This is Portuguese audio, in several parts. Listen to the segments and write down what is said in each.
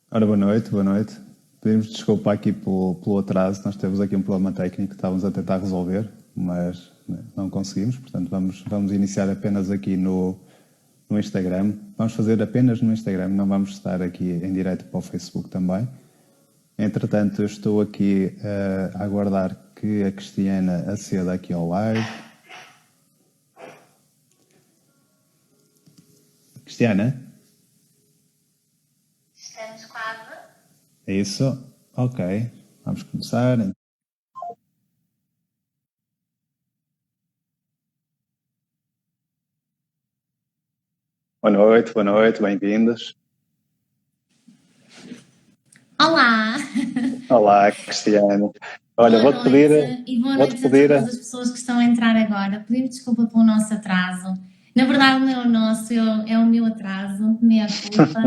Ora, boa noite, boa noite. Pedimos desculpa aqui pelo atraso, nós temos aqui um problema técnico que estávamos a tentar resolver, mas não conseguimos, portanto vamos iniciar apenas aqui no Instagram. Vamos fazer apenas no Instagram, não vamos estar aqui em direto para o Facebook também. Entretanto, eu estou aqui a aguardar que a Cristiana aceda aqui ao live. Cristiana? Estamos quase. É isso? Ok, vamos começar. Boa noite, bem-vindos. Olá! Olá, Cristiano. Olha, Boa vou-te pedir, noite e boa vou-te noite a pedir, todas as pessoas que estão a entrar agora. Pedir desculpa pelo nosso atraso. Na verdade, não é o nosso, é o meu atraso, minha culpa.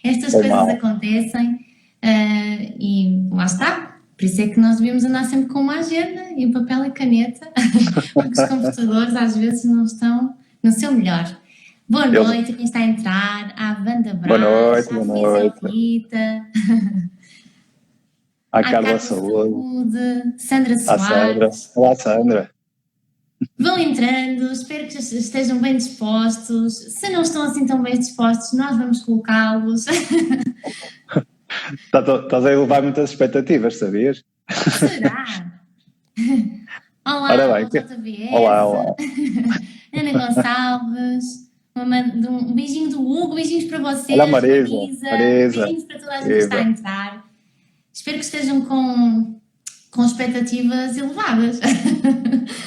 Estas foi coisas mal. acontecem e lá está. Por isso é que nós devíamos andar sempre com uma agenda e um papel e caneta, porque os computadores às vezes não estão no seu melhor. Boa Eles, noite a quem está a entrar, à Wanda boa Brás, noite, à boa Fizel noite. Rita, À à Carla Carla Saúde, Saúde, Sandra à Sandra. Soares. Olá, Sandra. Vão entrando, espero que estejam bem dispostos. Se não estão assim tão bem dispostos, nós vamos colocá-los. Estás a elevar muitas expectativas, sabias? Será? Ora Olá, bem, o JVS, olá, olá. Ana Gonçalves, um beijinho do Hugo, beijinhos para Olá, vocês, Marisa. Marisa, Marisa, beijinhos para toda a gente que está a viva. entrar. Espero que estejam com expectativas elevadas.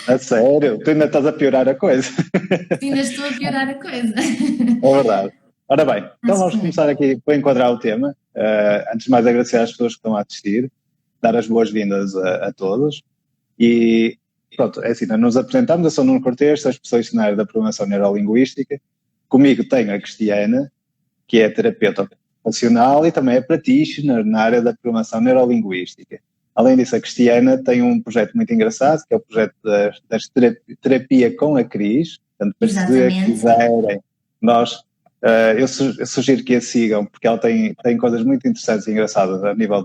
A sério, tu ainda estás a piorar a coisa. Ainda estou a piorar a coisa. É verdade. Ora bem, então Acho vamos que não. começar aqui para enquadrar o tema. Antes de mais, agradecer às pessoas que estão a assistir, dar as boas-vindas a todos. E pronto, é assim, nós nos apresentamos, eu sou Nuno Cortês, sou especialista na área da programação neurolinguística. Comigo tenho a Cristiana, que é terapeuta ocupacional e também é practitioner na área da programação neurolinguística. Além disso, a Cristiana tem um projeto muito engraçado, que é o projeto das terapia com a Cris. Portanto, para se Exatamente. quiserem, nós, eu sugiro que a sigam, porque ela tem coisas muito interessantes e engraçadas a nível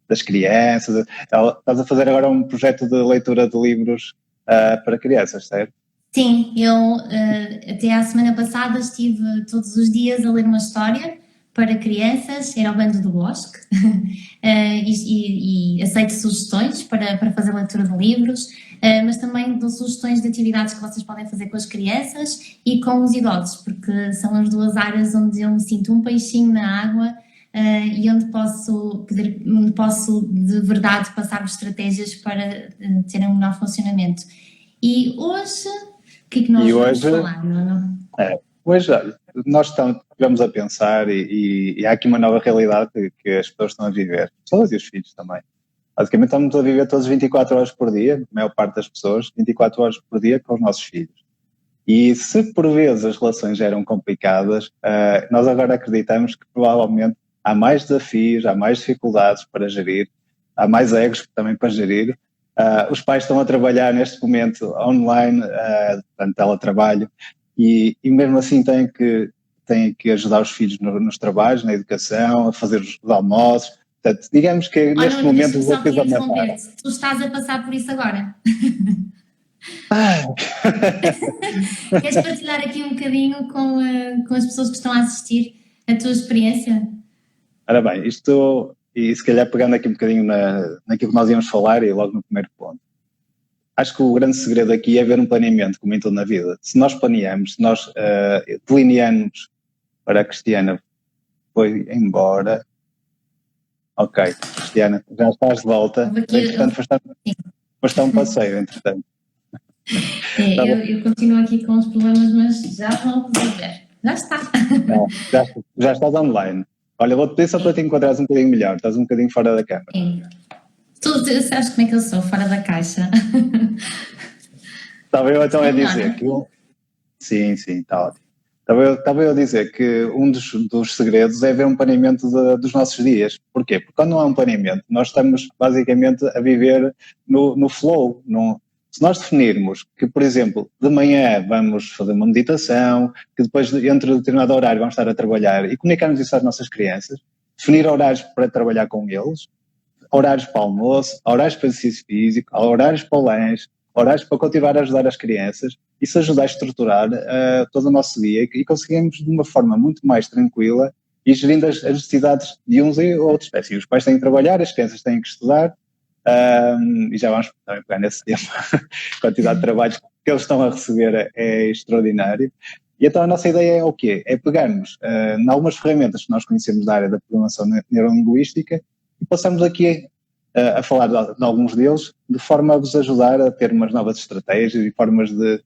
das crianças. Estás a fazer agora um projeto de leitura de livros para crianças, certo? Sim, eu até à semana passada estive todos os dias a ler uma história para crianças, era o Bando do Bosque, e aceito sugestões para fazer leitura de livros, mas também dou sugestões de atividades que vocês podem fazer com as crianças e com os idosos, porque são as duas áreas onde eu me sinto um peixinho na água e onde posso de verdade passar-vos estratégias para terem um melhor funcionamento. E hoje, o que é que nós vamos falar, Nuno? Hoje, olha, nós estivemos a pensar e há aqui uma nova realidade que as pessoas estão a viver, pessoas e os filhos também. Basicamente estamos a viver todos 24 horas por dia, a maior parte das pessoas, 24 horas por dia com os nossos filhos. E se por vezes as relações eram complicadas, nós agora acreditamos que provavelmente há mais desafios, há mais dificuldades para gerir, há mais egos também para gerir. Os pais estão a trabalhar neste momento online, portanto, teletrabalho, e mesmo assim têm que ajudar os filhos nos trabalhos, na educação, a fazer os almoços. Portanto, digamos que Oh, neste Nuno, momento deixa-me os só desafios aqui aumentaram. interromper-te. Tu estás a passar por isso agora. Queres partilhar aqui um bocadinho com as pessoas que estão a assistir a tua experiência? Ora bem, e se calhar pegando aqui um bocadinho naquilo que nós íamos falar e logo no primeiro ponto. Acho que o grande segredo aqui é haver um planeamento, como em tudo na vida. Se nós planeamos, se nós delineamos para a Cristiana foi embora. Ok, Cristiana, já estás de volta. Entretanto, foste a um passeio, entretanto. Eu continuo aqui com os problemas, mas já vão resolver. Já está. Já estás online. Olha, vou-te pedir só para te enquadrares um bocadinho melhor. Estás um bocadinho fora da câmara. Sim. Tu sabes como é que eu sou, fora da caixa. Estava eu então a Melhor, dizer não? que... Sim, está ótimo. Estava eu a dizer que um dos segredos é haver um planeamento dos nossos dias. Porquê? Porque quando não há um planeamento, nós estamos basicamente a viver no flow. Se nós definirmos que, por exemplo, de manhã vamos fazer uma meditação, que depois, entre determinado horário, vamos estar a trabalhar e comunicarmos isso às nossas crianças, definir horários para trabalhar com eles, horários para almoço, horários para exercício físico, horários para o lanche, horários para continuar a ajudar as crianças, isso ajuda a estruturar todo o nosso dia e conseguimos de uma forma muito mais tranquila e gerindo as necessidades de uns e outros. Assim, os pais têm que trabalhar, as crianças têm que estudar, e já vamos também pegar nesse tema. A quantidade de trabalhos que eles estão a receber é extraordinário. E então a nossa ideia é o quê? É pegarmos em algumas ferramentas que nós conhecemos da área da programação neurolinguística e passamos aqui a falar de alguns deles, de forma a vos ajudar a ter umas novas estratégias e formas de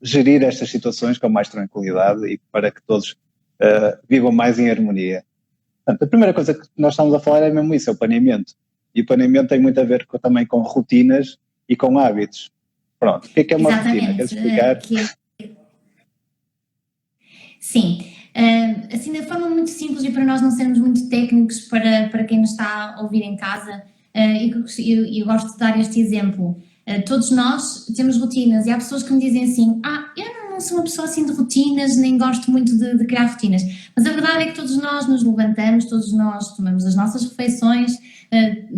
gerir estas situações com mais tranquilidade e para que todos vivam mais em harmonia. Portanto, a primeira coisa que nós estamos a falar é mesmo isso, é o planeamento. E o planeamento tem muito a ver também com rotinas e com hábitos. Pronto, o que é uma rotina? Queres explicar? Sim. Assim, de forma muito simples e para nós não sermos muito técnicos para quem nos está a ouvir em casa, eu gosto de dar este exemplo. Todos nós temos rotinas e há pessoas que me dizem assim, eu não sou uma pessoa assim de rotinas, nem gosto muito de criar rotinas, mas a verdade é que todos nós nos levantamos, todos nós tomamos as nossas refeições,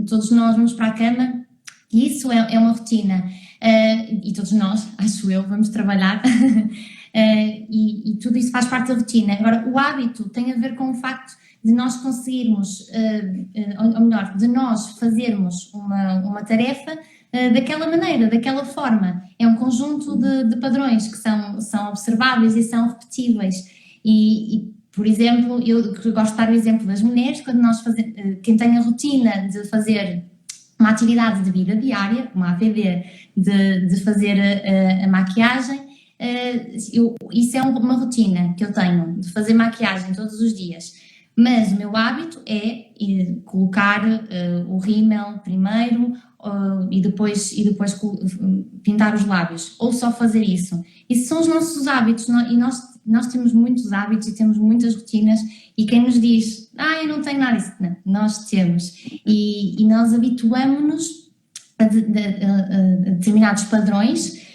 todos nós vamos para a cama e isso é uma rotina. E todos nós, acho eu, vamos trabalhar e tudo isso faz parte da rotina. Agora, o hábito tem a ver com o facto de nós conseguirmos, ou melhor, de nós fazermos uma tarefa daquela maneira, daquela forma. É um conjunto de padrões que são observáveis e são repetíveis. E por exemplo, eu gosto de dar o exemplo das mulheres, quando nós fazemos, quem tem a rotina de fazer uma atividade de vida diária, uma AVD, de fazer a maquiagem, isso é uma rotina que eu tenho, de fazer maquiagem todos os dias. Mas o meu hábito é colocar o rímel primeiro e depois pintar os lábios, ou só fazer isso. Isso são os nossos hábitos e nós temos muitos hábitos e temos muitas rotinas e quem nos diz, eu não tenho nada disso, não, nós temos. E nós habituamos-nos a determinados padrões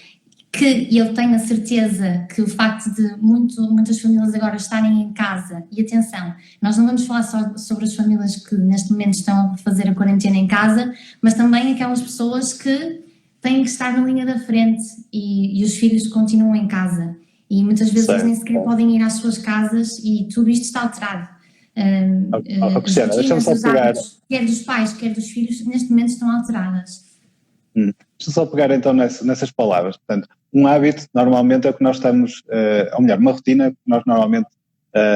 que eu tenho a certeza que o facto de muitas famílias agora estarem em casa, e atenção, nós não vamos falar só sobre as famílias que neste momento estão a fazer a quarentena em casa, mas também aquelas pessoas que têm que estar na linha da frente e os filhos continuam em casa e muitas vezes eles nem sequer podem ir às suas casas e tudo isto está alterado. Cristiana, deixa-me só pegar. Quer dos pais, quer dos filhos, neste momento estão alteradas. Deixa-me só pegar então nessas palavras. Portanto, um hábito normalmente é o que nós estamos, ou melhor, uma rotina que nós normalmente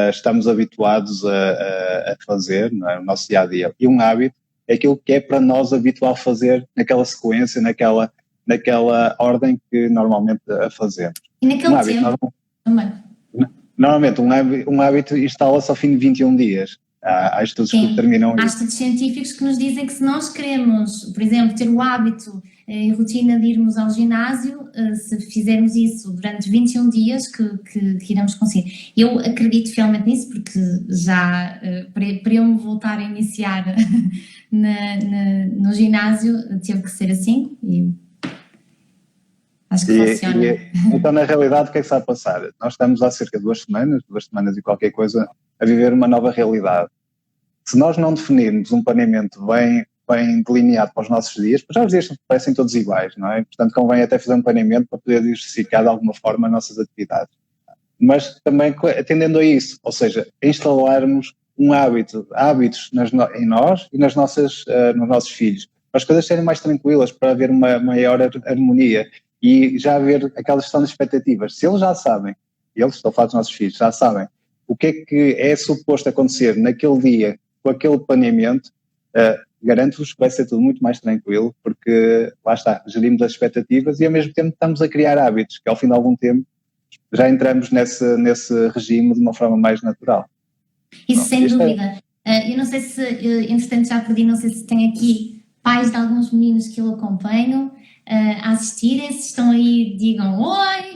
estamos habituados a fazer, não é? No nosso dia-a-dia. E um hábito é aquilo que é para nós habitual fazer naquela sequência, naquela ordem que normalmente a fazemos. E naquele tempo também. Normalmente um hábito instala-se ao fim de 21 dias. Há estudos que determinam isso. Há estudos científicos que nos dizem que se nós queremos, por exemplo, ter o hábito e rotina de irmos ao ginásio, se fizermos isso durante 21 dias, que iremos conseguir. Eu acredito fielmente nisso, porque já, para eu me voltar a iniciar no ginásio, teve que ser assim e acho que funciona. Então, na realidade, o que é que está a passar? Nós estamos há cerca de 2 semanas e qualquer coisa, a viver uma nova realidade. Se nós não definirmos um planeamento bem delineado para os nossos dias, já os dias parecem todos iguais, não é? Portanto, convém até fazer um planeamento para poder diversificar de alguma forma as nossas atividades. Mas também atendendo a isso, ou seja, instalarmos hábitos em nós e nos nossos filhos, para as coisas serem mais tranquilas, para haver uma maior harmonia e já haver aquela gestão de expectativas. Se eles já sabem, estou a falar dos nossos filhos, já sabem o que é suposto acontecer naquele dia com aquele planeamento, garanto-vos que vai ser tudo muito mais tranquilo, porque lá está, gerimos as expectativas e ao mesmo tempo estamos a criar hábitos, que ao fim de algum tempo já entramos nesse regime de uma forma mais natural. Isso sem dúvida. Eu não sei se, entretanto já perdi, não sei se tem aqui pais de alguns meninos que eu acompanho a assistirem, se estão aí, digam oi!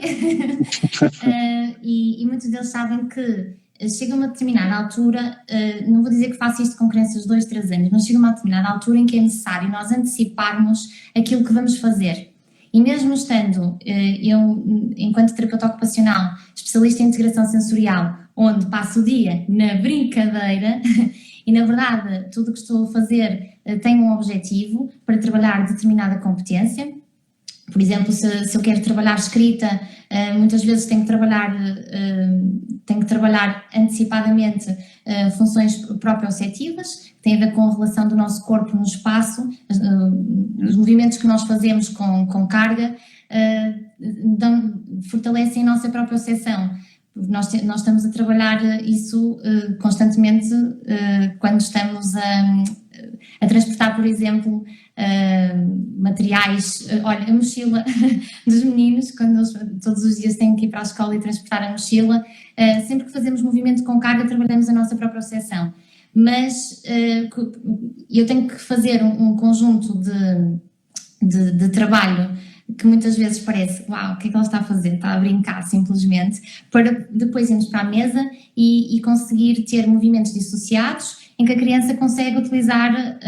E muitos deles sabem que chega a uma determinada altura, não vou dizer que faço isto com crianças de 2, 3 anos, mas chega a uma determinada altura em que é necessário nós anteciparmos aquilo que vamos fazer. E mesmo estando eu, enquanto terapeuta ocupacional, especialista em integração sensorial, onde passo o dia na brincadeira, e na verdade tudo o que estou a fazer tem um objetivo para trabalhar determinada competência. Por exemplo, se eu quero trabalhar escrita, muitas vezes tenho que trabalhar antecipadamente funções proprioceptivas, que têm a ver com a relação do nosso corpo no espaço, os movimentos que nós fazemos com carga, fortalecem a nossa propriocepção. Nós estamos a trabalhar isso constantemente quando estamos a transportar, por exemplo, materiais. Olha, a mochila dos meninos, quando eles todos os dias têm que ir para a escola e transportar a mochila, sempre que fazemos movimento com carga, trabalhamos a nossa propriocepção. Mas eu tenho que fazer um conjunto de trabalho que muitas vezes parece, uau, o que é que ela está a fazer? Está a brincar simplesmente, para depois irmos para a mesa e conseguir ter movimentos dissociados, em que a criança consegue utilizar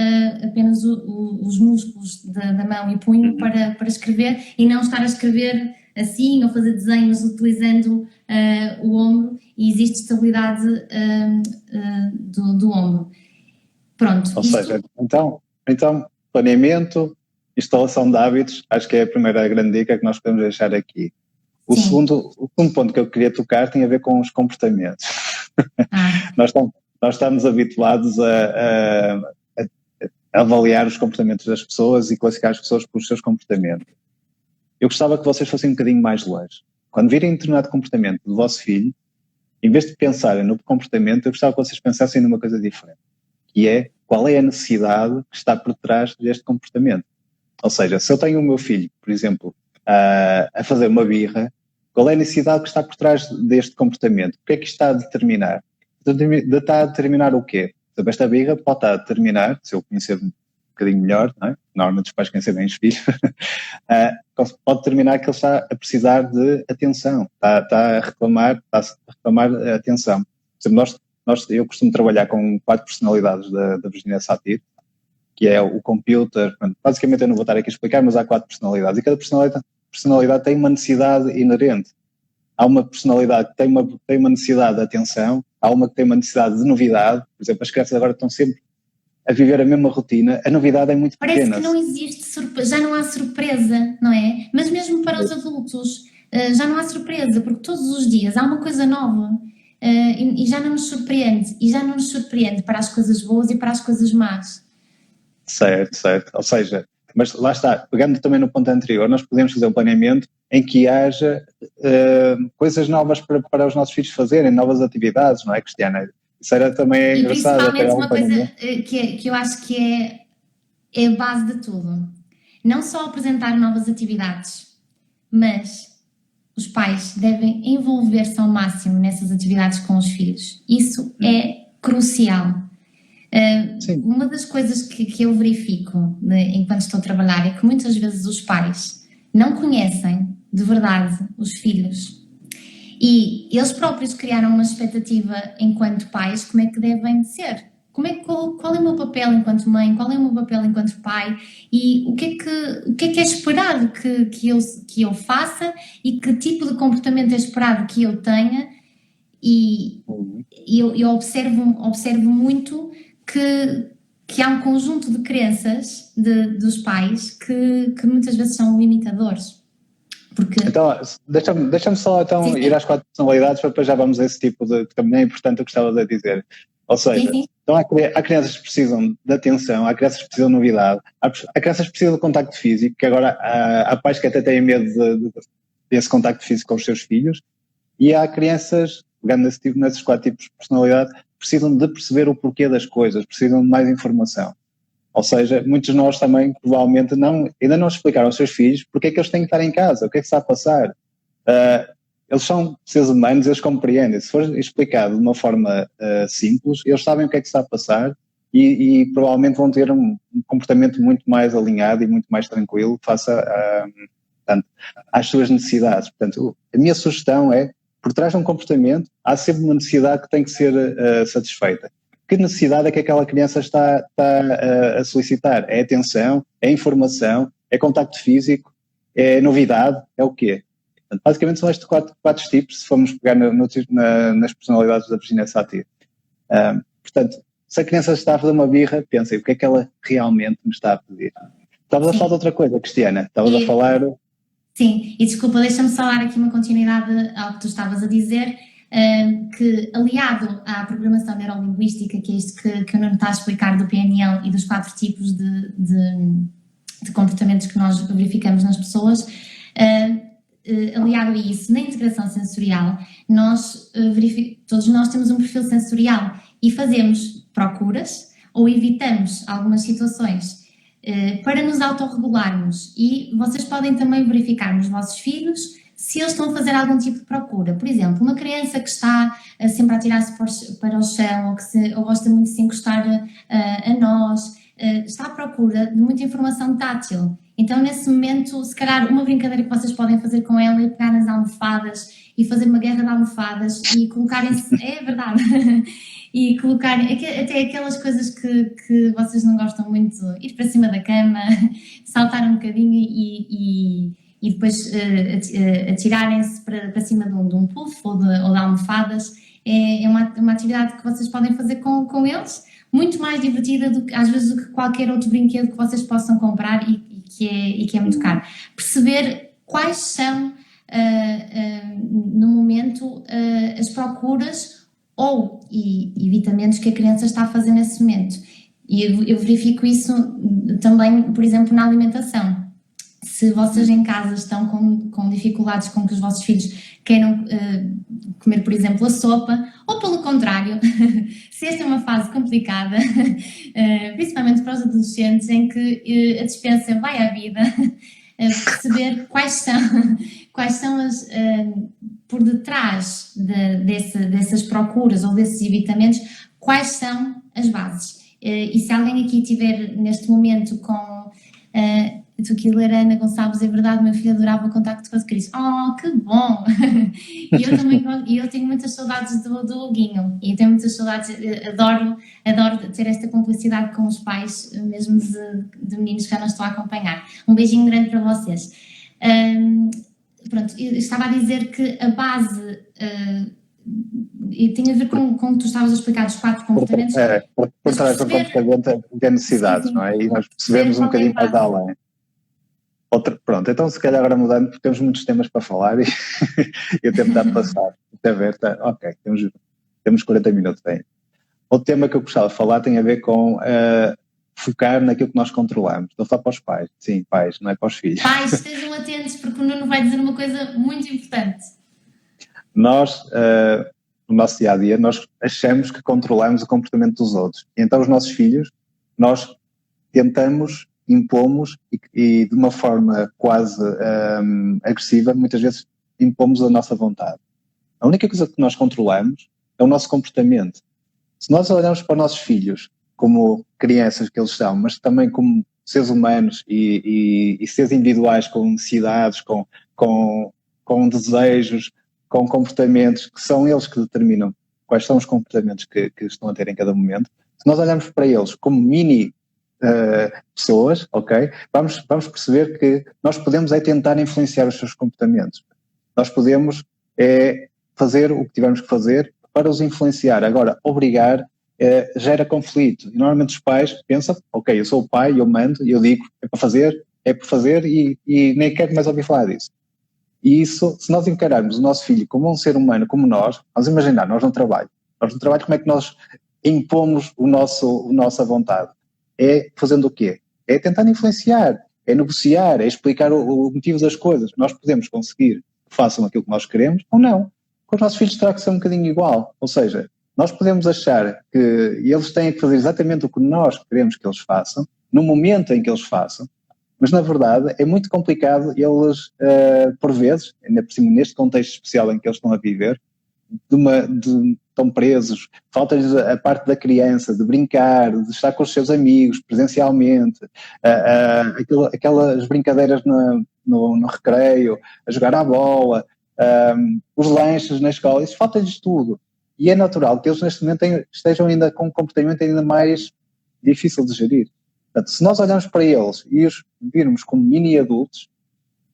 apenas os músculos da mão e punho para escrever, e não estar a escrever assim ou fazer desenhos utilizando o ombro, e existe estabilidade do ombro. Pronto. Ou seja, então planeamento, instalação de hábitos, acho que é a primeira grande dica que nós podemos deixar aqui. O segundo ponto que eu queria tocar tem a ver com os comportamentos. Nós estamos habituados a avaliar os comportamentos das pessoas e classificar as pessoas pelos seus comportamentos. Eu gostava que vocês fossem um bocadinho mais longe. Quando virem determinado comportamento do vosso filho, em vez de pensarem no comportamento, eu gostava que vocês pensassem numa coisa diferente, que é qual é a necessidade que está por trás deste comportamento. Ou seja, se eu tenho o meu filho, por exemplo, a fazer uma birra, qual é a necessidade que está por trás deste comportamento? O que é que está a determinar? Está a determinar o quê? Então, esta birra pode estar a determinar, se eu conhecer um bocadinho melhor, não é? Normalmente os pais conhecem bem os filhos, pode determinar que ele está a precisar de atenção, está a reclamar atenção. Por exemplo, eu costumo trabalhar com 4 personalidades da Virginia Satir, que é o computer. Basicamente eu não vou estar aqui a explicar, mas há 4 personalidades, e cada personalidade tem uma necessidade inerente. Há uma personalidade que tem uma necessidade de atenção, há uma que tem uma necessidade de novidade. Por exemplo, as crianças agora estão sempre a viver a mesma rotina, a novidade é muito pequena. Parece que não existe, já não há surpresa, não é? Mas mesmo para os adultos, já não há surpresa, porque todos os dias há uma coisa nova e já não nos surpreende, para as coisas boas e para as coisas más. Certo. Ou seja, mas lá está, pegando também no ponto anterior, nós podemos fazer um planeamento em que haja coisas novas para os nossos filhos fazerem, novas atividades, não é, Cristiana? Isso era também engraçado. E principalmente uma coisa que eu acho que é a base de tudo. Não só apresentar novas atividades, mas os pais devem envolver-se ao máximo nessas atividades com os filhos. Isso é crucial. Uma das coisas que eu verifico enquanto estou a trabalhar é que muitas vezes os pais não conhecem de verdade os filhos e eles próprios criaram uma expectativa enquanto pais, como é que devem ser, qual é o meu papel enquanto mãe, qual é o meu papel enquanto pai e o que é esperado que eu faça e que tipo de comportamento é esperado que eu tenha, e eu observo muito que há um conjunto de crenças dos pais que muitas vezes são limitadores. Porque... Então, deixa-me só ir às 4 personalidades, para depois já vamos a esse tipo que também é importante o que estavas a dizer. Ou seja, então há crianças que precisam de atenção, há crianças que precisam de novidade, há crianças que precisam de contacto físico, que agora há pais que até têm medo desse contacto físico com os seus filhos, e há crianças, pegando nesses 4 tipos de personalidade, precisam de perceber o porquê das coisas, precisam de mais informação. Ou seja, muitos de nós também provavelmente ainda não explicaram aos seus filhos porque é que eles têm que estar em casa, o que é que está a passar. Eles são seres humanos, eles compreendem. Se for explicado de uma forma simples, eles sabem o que é que está a passar e provavelmente vão ter um comportamento muito mais alinhado e muito mais tranquilo face às suas necessidades. Portanto, a minha sugestão é por trás de um comportamento há sempre uma necessidade que tem que ser satisfeita. Que necessidade é que aquela criança está a solicitar? É atenção? É informação? É contacto físico? É novidade? É o quê? Portanto, basicamente são estes quatro tipos, se formos pegar nas personalidades da Virginia Satir. Portanto, se a criança está a fazer uma birra, pensem, o que é que ela realmente me está a pedir? Estavas a falar de outra coisa, Cristiana. Estavas a falar... Sim, e desculpa, deixa-me só dar aqui uma continuidade ao que tu estavas a dizer, que aliado à programação neurolinguística, que é isto que o Nuno está a explicar do PNL e dos 4 tipos de comportamentos que nós verificamos nas pessoas, aliado a isso, na integração sensorial, todos nós temos um perfil sensorial e fazemos procuras ou evitamos algumas situações para nos autorregularmos, e vocês podem também verificar nos vossos filhos se eles estão a fazer algum tipo de procura. Por exemplo, uma criança que está sempre a atirar-se para o chão ou gosta muito de se encostar a nós, está à procura de muita informação tátil. Então, nesse momento, se calhar uma brincadeira que vocês podem fazer com ela é pegar nas almofadas e fazer uma guerra de almofadas e colocarem-se... É verdade. E colocarem até aquelas coisas que vocês não gostam muito, ir para cima da cama, saltar um bocadinho e depois atirarem-se para cima de um puff ou de almofadas. É uma atividade que vocês podem fazer com eles, muito mais divertida às vezes do que qualquer outro brinquedo que vocês possam comprar e que é muito caro. Perceber quais são, no momento, as procuras ou evitamentos que a criança está a fazer nesse momento. E eu verifico isso também, por exemplo, na alimentação. Se vocês em casa estão com dificuldades com que os vossos filhos queiram comer, por exemplo, a sopa, ou pelo contrário, se esta é uma fase complicada, principalmente para os adolescentes, em que a despensa vai à vida, perceber quais são as... por detrás dessas procuras ou desses evitamentos, quais são as bases. E se alguém aqui estiver neste momento com... tu aqui, Lorena Gonçalves, é verdade, meu filho adorava o contacto com a Cris. Oh, que bom! E eu também eu tenho muitas saudades do Huguinho, e tenho muitas saudades, adoro ter esta cumplicidade com os pais, mesmo de meninos que já não estou a acompanhar. Um beijinho grande para vocês. Pronto, eu estava a dizer que a base tem a ver com o que tu estavas a explicar dos 4 comportamentos. Por trás do comportamento tem necessidades, sim. Não é? E nós percebemos um bocadinho mais além. Pronto, então se calhar agora mudando, porque temos muitos temas para falar e eu tempo de passar. Até ver, ok, temos 40 minutos ainda. Outro tema que eu gostava de falar tem a ver com focar naquilo que nós controlamos. Estou a falar para os pais. Sim, pais, não é para os filhos. Pais, estejam atentos, porque o Nuno vai dizer uma coisa muito importante. Nós, no nosso dia-a-dia, nós achamos que controlamos o comportamento dos outros. E então os nossos filhos, nós tentamos, impomos e de uma forma quase agressiva, muitas vezes impomos a nossa vontade. A única coisa que nós controlamos é o nosso comportamento. Se nós olhamos para os nossos filhos como crianças que eles são, mas também como seres humanos e seres individuais com necessidades, com desejos, com comportamentos que são eles que determinam quais são os comportamentos que estão a ter em cada momento. Se nós olharmos para eles como mini pessoas, ok? Vamos perceber que nós podemos tentar influenciar os seus comportamentos. Nós podemos fazer o que tivermos que fazer para os influenciar. Agora, obrigar gera conflito. E normalmente os pais pensam, ok, eu sou o pai, eu mando, e eu digo, é por fazer e nem quero mais ouvir falar disso. E isso, se nós encararmos o nosso filho como um ser humano, como nós, vamos imaginar, nós no trabalho, como é que nós impomos a nossa vontade? É fazendo o quê? É tentar influenciar, é negociar, é explicar o motivo das coisas. Nós podemos conseguir que façam aquilo que nós queremos ou não. Com os nossos filhos terá que ser um bocadinho igual. Ou seja, nós podemos achar que eles têm que fazer exatamente o que nós queremos que eles façam, no momento em que eles façam, mas na verdade é muito complicado eles, por vezes, ainda por cima neste contexto especial em que eles estão a viver, estão presos, falta-lhes a parte da criança, de brincar, de estar com os seus amigos presencialmente, aquelas brincadeiras no recreio, a jogar à bola, os lanches na escola, isso falta-lhes tudo. E é natural que eles neste momento estejam ainda com um comportamento ainda mais difícil de gerir. Portanto, se nós olharmos para eles e os virmos como mini adultos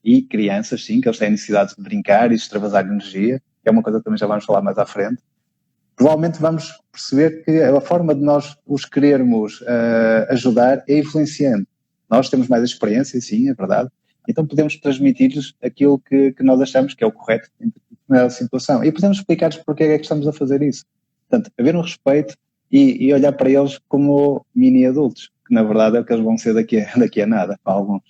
e crianças, sim, que eles têm necessidade de brincar e de extravasar energia, que é uma coisa que também já vamos falar mais à frente, provavelmente vamos perceber que a forma de nós os querermos ajudar é influenciante. Nós temos mais experiência, sim, é verdade, então podemos transmitir-lhes aquilo que nós achamos que é o correto em determinada situação. E podemos explicar-lhes porque é que estamos a fazer isso. Portanto, haver um respeito e olhar para eles como mini-adultos, que na verdade é o que eles vão ser daqui a nada, para alguns.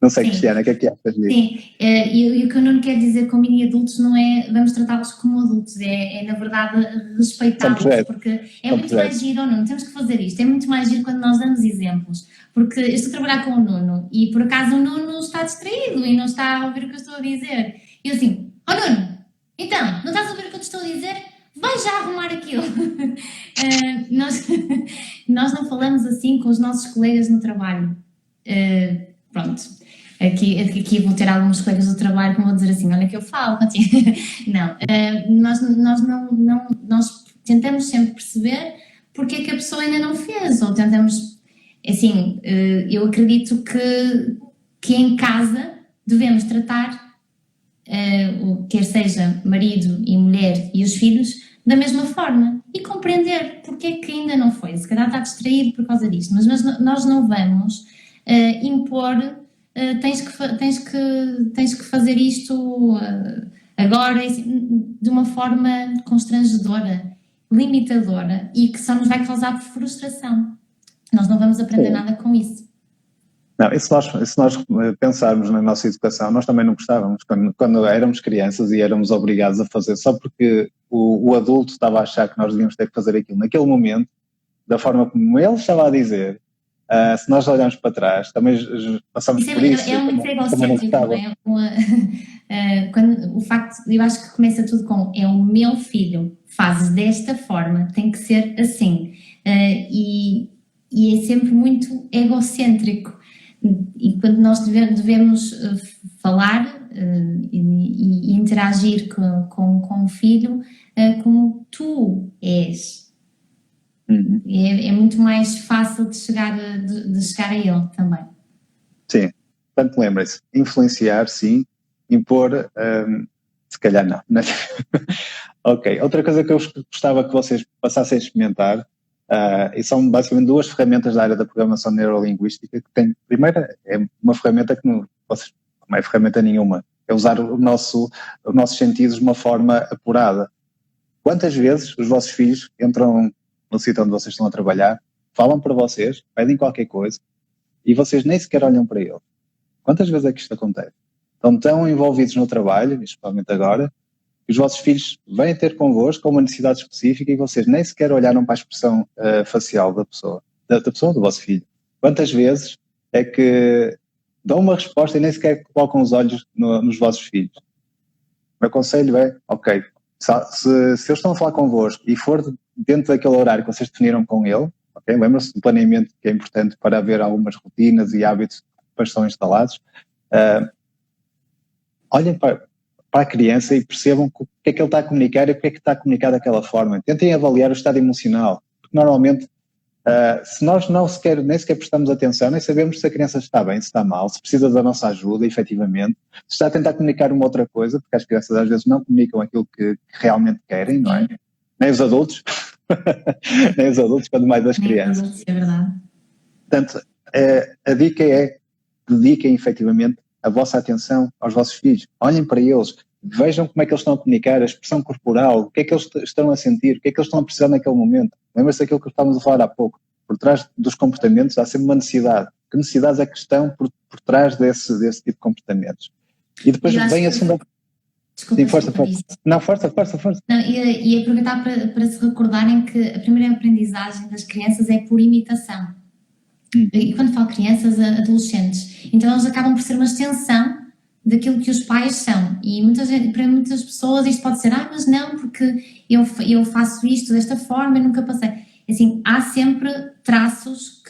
Não sei, Sim. Cristiana, o que é que achas disso? Sim, e o que eu não quero dizer com mini-adultos não é vamos tratá-los como adultos, é na verdade respeitá-los, porque é muito mais giro, ou não temos que fazer isto, é muito mais giro quando nós damos exemplos, porque eu estou a trabalhar com o Nuno e por acaso o Nuno está distraído e não está a ouvir o que eu estou a dizer, e eu assim, Nuno, então, não estás a ouvir o que eu te estou a dizer? Vai já arrumar aquilo. Nós não falamos assim com os nossos colegas no trabalho. Pronto. Aqui vou ter alguns colegas do trabalho que vão dizer assim, olha que eu falo contigo. Não, nós tentamos sempre perceber porque é que a pessoa ainda não fez, ou tentamos, assim, eu acredito que em casa devemos tratar, quer seja marido e mulher e os filhos, da mesma forma e compreender porque é que ainda não foi. Se calhar está distraído por causa disto, mas nós não vamos impor tens que fazer isto agora de uma forma constrangedora, limitadora e que só nos vai causar frustração. Nós não vamos aprender nada com isso. Não, e se nós pensarmos na nossa educação, nós também não gostávamos quando éramos crianças e éramos obrigados a fazer só porque o adulto estava a achar que nós devíamos ter que fazer aquilo naquele momento, da forma como ele estava a dizer. Se nós olharmos para trás, também passamos por isso. É muito egocêntrico, não é? O facto, eu acho que começa tudo com é o meu filho, fazes desta forma, tem que ser assim. E é sempre muito egocêntrico. E quando nós devemos falar e interagir com o filho como tu és. É muito mais fácil de chegar a ele também. Sim, portanto lembrem-se, influenciar sim, impor, se calhar não. Ok, outra coisa que eu gostava que vocês passassem a experimentar, e são basicamente duas ferramentas da área da programação neurolinguística, que tem, primeira é uma ferramenta que não é ferramenta nenhuma, é usar os nossos sentidos de uma forma apurada. Quantas vezes os vossos filhos entram no sítio onde vocês estão a trabalhar, falam para vocês, pedem qualquer coisa e vocês nem sequer olham para eles? Quantas vezes é que isto acontece? Estão tão envolvidos no trabalho, especialmente agora, que os vossos filhos vêm ter convosco uma necessidade específica e vocês nem sequer olharam para a expressão facial da pessoa, do vosso filho. Quantas vezes é que dão uma resposta e nem sequer colocam os olhos nos vossos filhos? O meu conselho é, ok, se eles estão a falar convosco e for dentro daquele horário que vocês definiram com ele, okay? Lembram-se do planeamento que é importante para haver algumas rotinas e hábitos que depois são instalados. Olhem para a criança e percebam o que é que ele está a comunicar e porque é que está a comunicar daquela forma. Tentem avaliar o estado emocional, porque normalmente se nós nem sequer prestamos atenção, nem sabemos se a criança está bem, se está mal, se precisa da nossa ajuda, efetivamente, se está a tentar comunicar uma outra coisa, porque as crianças às vezes não comunicam aquilo que realmente querem, não é? Nem os adultos, nem os adultos, quando mais as crianças. Adultos, é verdade. Portanto, a dica é, dediquem efetivamente a vossa atenção aos vossos filhos, olhem para eles, vejam como é que eles estão a comunicar, a expressão corporal, o que é que eles estão a sentir, o que é que eles estão a precisar naquele momento. Lembra-se daquilo que estávamos a falar há pouco. Por trás dos comportamentos há sempre uma necessidade. Que necessidades é que estão por trás desse tipo de comportamentos? E depois vem a segunda... Desculpa, sim, força. Não, força. Não, e aproveitar para se recordarem que a primeira aprendizagem das crianças é por imitação. E quando falo crianças, adolescentes. Então eles acabam por ser uma extensão daquilo que os pais são. E para muitas pessoas isto pode ser, mas não, porque eu faço isto desta forma e nunca passei. Assim, há sempre traços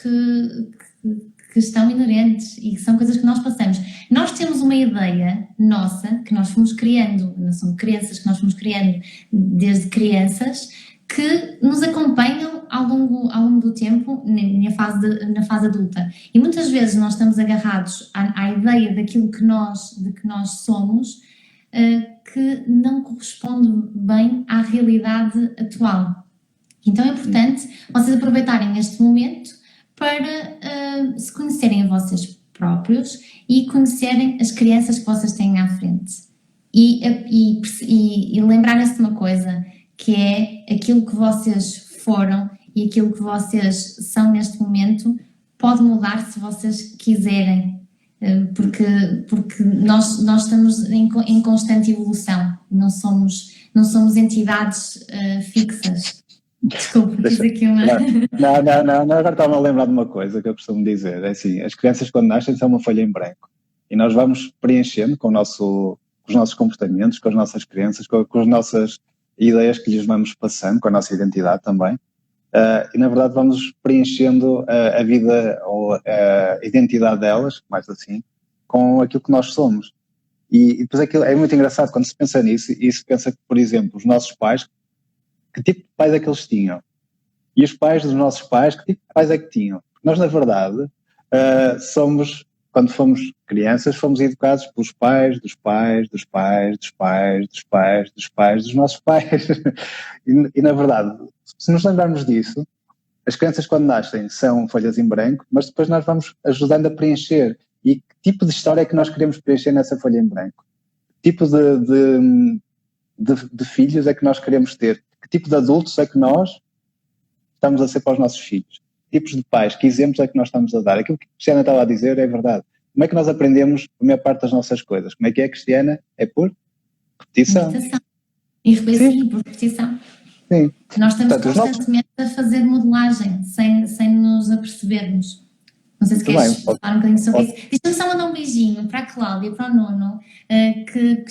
que estão inerentes e que são coisas que nós passamos. Nós temos uma ideia nossa, que nós fomos criando, não são crenças que nós fomos criando desde crianças, que nos acompanham ao longo do tempo na fase adulta. E muitas vezes nós estamos agarrados à ideia de que nós somos, que não corresponde bem à realidade atual. Então é importante vocês aproveitarem este momento para se conhecerem a vocês próprios e conhecerem as crianças que vocês têm à frente. E lembrarem-se de uma coisa, que é aquilo que vocês foram e aquilo que vocês são neste momento pode mudar se vocês quiserem, porque nós estamos em constante evolução, não somos entidades fixas. Desculpa, fiz aqui uma... Não, agora estava a lembrar de uma coisa que eu costumo dizer, é assim, as crianças quando nascem são uma folha em branco e nós vamos preenchendo com os nossos comportamentos, com as nossas crenças, com as nossas ideias que lhes vamos passando, com a nossa identidade também, e na verdade vamos preenchendo a vida ou a identidade delas, mais assim, com aquilo que nós somos. E depois aquilo é muito engraçado quando se pensa nisso, e se pensa que, por exemplo, os nossos pais, que tipo de pais é que eles tinham? E os pais dos nossos pais, que tipo de pais é que tinham? Porque nós, na verdade, quando fomos crianças, fomos educados pelos pais, dos pais, dos pais, dos pais, dos pais, dos pais, dos nossos pais. E, na verdade, se nos lembrarmos disso, as crianças quando nascem são folhas em branco, mas depois nós vamos ajudando a preencher. E que tipo de história é que nós queremos preencher nessa folha em branco? Que tipo de filhos é que nós queremos ter? Que tipo de adultos é que nós estamos a ser para os nossos filhos? Tipos de pais, que exemplos é que nós estamos a dar? Aquilo que a Cristiana estava a dizer é verdade. Como é que nós aprendemos a maior parte das nossas coisas? Como é que é, Cristiana? É por repetição. E reflexão, por repetição. Sim. Nós estamos constantemente a fazer modelagem, sem nos apercebermos. Não sei se queres falar um bocadinho sobre isso. Deixa-me só mandar um beijinho para a Cláudia e para o Nuno, que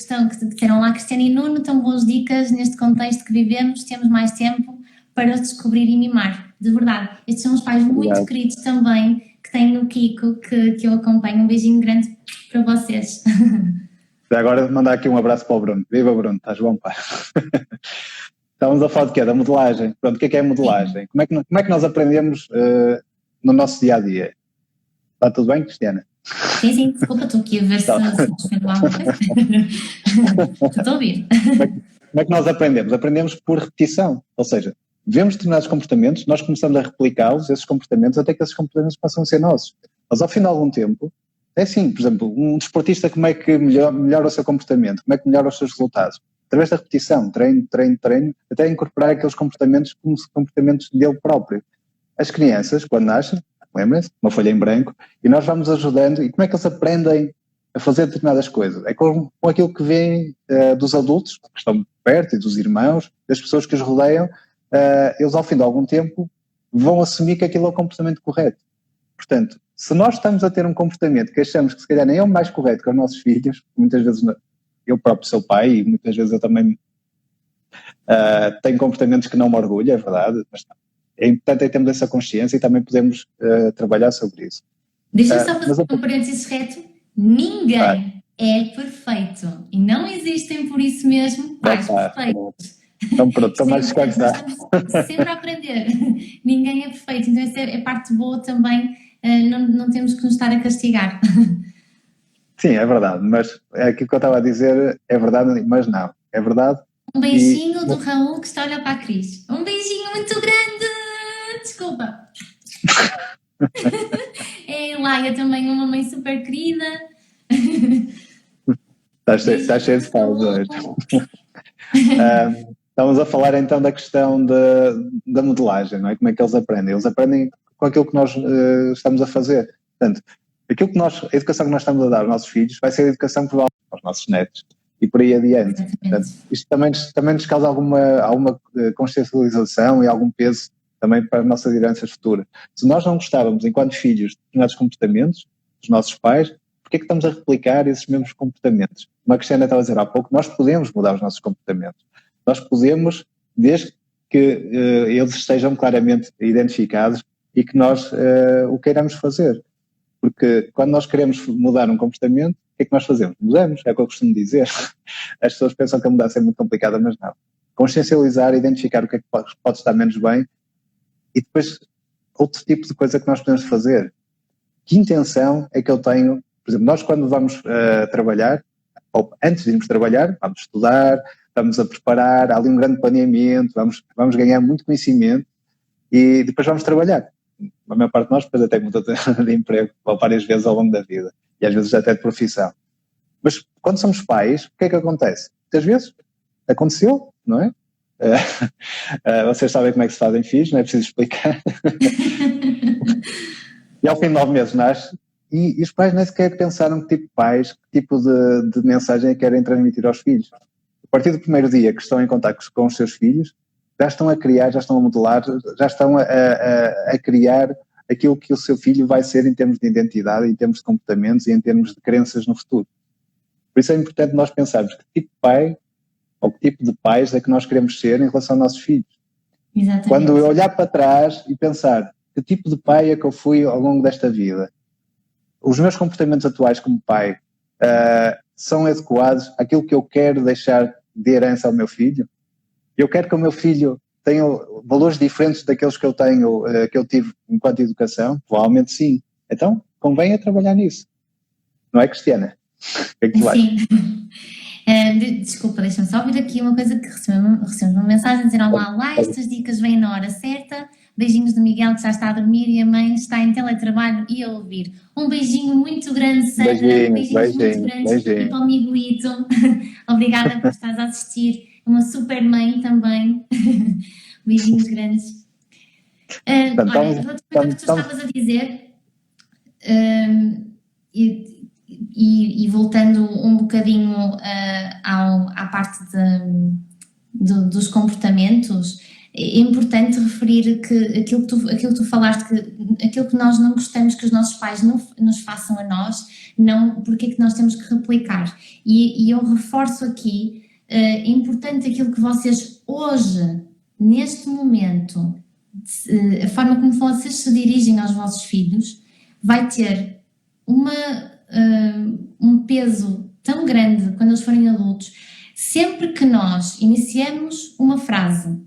disseram lá, Cristiana e Nuno, tão boas dicas neste contexto que vivemos, temos mais tempo para descobrir e mimar. De verdade, estes são os pais muito queridos também, que têm no Kiko, que eu acompanho. Um beijinho grande para vocês. Agora vou mandar aqui um abraço para o Bruno. Viva Bruno, estás bom, pai? Estávamos a falar de quê? Da modelagem. Pronto, o que é modelagem? Como é que nós aprendemos no nosso dia-a-dia? Está tudo bem, Cristiana? Sim, desculpa, estou aqui a ver se defendo alguma coisa. Estou a ouvir. Como é que nós aprendemos? Aprendemos por repetição, ou seja, vemos determinados comportamentos, nós começamos a replicá-los, esses comportamentos, até que esses comportamentos passam a ser nossos. Mas ao fim de algum tempo, é assim, por exemplo, um desportista, como é que melhora o seu comportamento? Como é que melhora os seus resultados? Através da repetição, treino, até incorporar aqueles comportamentos como comportamentos dele próprio. As crianças, quando nascem, lembrem-se, uma folha em branco, e nós vamos ajudando. E como é que eles aprendem a fazer determinadas coisas? É com aquilo que vêm dos adultos, que estão perto, e dos irmãos, das pessoas que os rodeiam. Eles, ao fim de algum tempo, vão assumir que aquilo é o comportamento correto. Portanto, se nós estamos a ter um comportamento que achamos que se calhar nem é o mais correto com os nossos filhos, muitas vezes eu próprio sou pai e muitas vezes eu também tenho comportamentos que não me orgulho, é verdade, mas é importante termos essa consciência e também podemos trabalhar sobre isso. Deixa-me só fazer um parênteses reto. Ninguém é perfeito e não existem por isso mesmo pais perfeitos. Então pronto, estou mais esclarecida. Estamos sempre a aprender. Ninguém é perfeito, então essa é parte boa também, não temos que nos estar a castigar. Sim, é verdade, mas é aquilo que eu estava a dizer, é verdade, mas não, é verdade. Um beijinho do Raul que está a olhar para a Cris. Um beijinho muito grande! Desculpa. É a Laia também, uma mãe super querida. Está cheio de paz hoje. Estamos a falar então da questão da modelagem, não é? Como é que eles aprendem? Eles aprendem com aquilo que nós estamos a fazer. Portanto, a educação que nós estamos a dar aos nossos filhos vai ser a educação provável aos nossos netos e por aí adiante. Portanto, isto também nos causa alguma consciencialização e algum peso também para as nossas heranças futuras. Se nós não gostávamos, enquanto filhos, de determinados comportamentos dos nossos pais, por que é que estamos a replicar esses mesmos comportamentos? Como a Cristiana estava a dizer há pouco, nós podemos mudar os nossos comportamentos. Nós podemos, desde que eles estejam claramente identificados e que nós o queiramos fazer. Porque quando nós queremos mudar um comportamento, o que é que nós fazemos? Mudamos, é o que eu costumo dizer. As pessoas pensam que a mudança é muito complicada, mas não. Consciencializar, identificar o que é que pode estar menos bem e depois outro tipo de coisa que nós podemos fazer. Que intenção é que eu tenho? Por exemplo, nós quando vamos trabalhar, ou antes de irmos trabalhar, vamos estudar, estamos a preparar, há ali um grande planeamento, vamos ganhar muito conhecimento e depois vamos trabalhar. A maior parte de nós depois até muda de emprego várias vezes ao longo da vida e às vezes até de profissão. Mas quando somos pais, o que é que acontece? Muitas vezes aconteceu, não é? Vocês sabem como é que se fazem filhos, não é preciso explicar. E ao fim de 9 meses nasce e os pais nem sequer pensaram que tipo de pais, que tipo de mensagem querem transmitir aos filhos. A partir do primeiro dia que estão em contacto com os seus filhos, já estão a criar, já estão a modelar, já estão a criar aquilo que o seu filho vai ser em termos de identidade, em termos de comportamentos e em termos de crenças no futuro. Por isso é importante nós pensarmos que tipo de pai ou que tipo de pais é que nós queremos ser em relação aos nossos filhos. Exatamente. Quando eu olhar para trás e pensar que tipo de pai é que eu fui ao longo desta vida, os meus comportamentos atuais como pai são adequados àquilo que eu quero deixar de herança ao meu filho? Eu quero que o meu filho tenha valores diferentes daqueles que eu tenho, que eu tive enquanto educação? Provavelmente sim. Então, convém a trabalhar nisso. Não é, Cristiana? O que é que tu achas? Sim. Desculpa, deixa-me só ouvir aqui uma coisa que recebemos uma mensagem dizer olá, estas dicas vêm na hora certa. Beijinhos do Miguel que já está a dormir e a mãe está em teletrabalho e a ouvir. Um beijinho muito grande, Sandra. Beijinhos muito grandes e para o Miguelito. Obrigada por estares a assistir. Uma super mãe também. Beijinhos grandes. Olha, outra coisa que tu estavas a dizer, e voltando um bocadinho à parte dos comportamentos, é importante referir que aquilo que tu falaste, que aquilo que nós não gostamos que os nossos pais nos façam a nós, não, porque é que nós temos que replicar. E eu reforço aqui, é importante aquilo que vocês hoje, neste momento, a forma como vocês se dirigem aos vossos filhos, vai ter um peso tão grande quando eles forem adultos. Sempre que nós iniciamos uma frase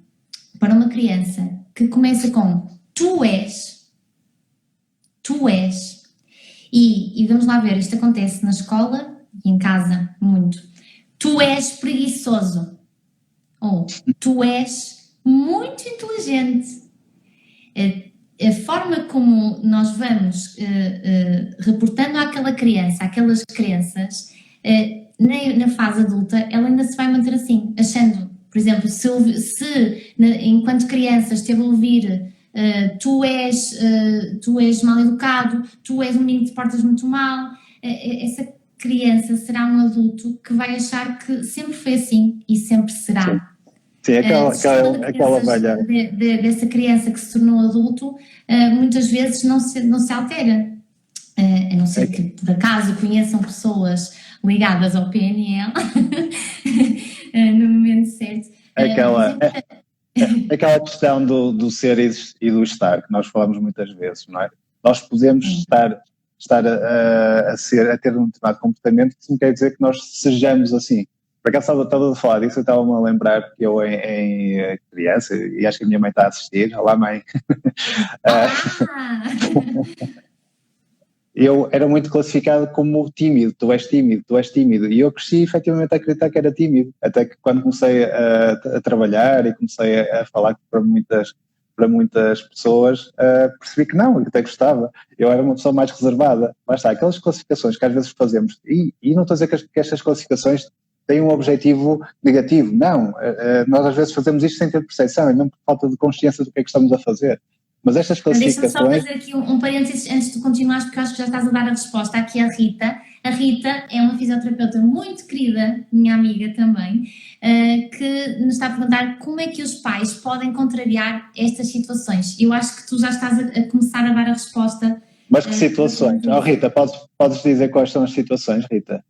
para uma criança que começa com tu és, e vamos lá ver, isto acontece na escola e em casa muito, tu és preguiçoso, ou tu és muito inteligente. A forma como nós vamos reportando àquela criança, àquelas crenças, na fase adulta, ela ainda se vai manter assim, achando, por exemplo, se enquanto criança esteve a ouvir tu és mal educado, tu és um menino que te portas muito mal, essa criança será um adulto que vai achar que sempre foi assim e sempre será. Sim, aquela velha. Dessa criança que se tornou adulto, muitas vezes não se altera. A não ser que, por acaso, conheçam pessoas ligadas ao PNL no momento certo. Aquela questão do ser e do estar, que nós falamos muitas vezes, não é? Nós podemos estar a ter um determinado comportamento, que não quer dizer que nós sejamos assim. Por acaso estava a falar disso, eu estava-me a lembrar que eu em criança, e acho que a minha mãe está a assistir, olá mãe, eu era muito classificado como tímido, tu és tímido, e eu cresci efetivamente a acreditar que era tímido, até que quando comecei a trabalhar e comecei a falar para muitas pessoas, percebi que não, eu até gostava, eu era uma pessoa mais reservada. Lá está, aquelas classificações que às vezes fazemos, e não estou a dizer que estas classificações têm um objetivo negativo, não, nós às vezes fazemos isto sem ter percepção e não por falta de consciência do que é que estamos a fazer. Mas estas classificações... Deixa-me só fazer aqui um parênteses antes de continuares, porque acho que já estás a dar a resposta aqui à Rita. A Rita é uma fisioterapeuta muito querida, minha amiga também, que nos está a perguntar como é que os pais podem contrariar estas situações. Eu acho que tu já estás a começar a dar a resposta. Mas que situações? Rita, podes dizer quais são as situações, Rita?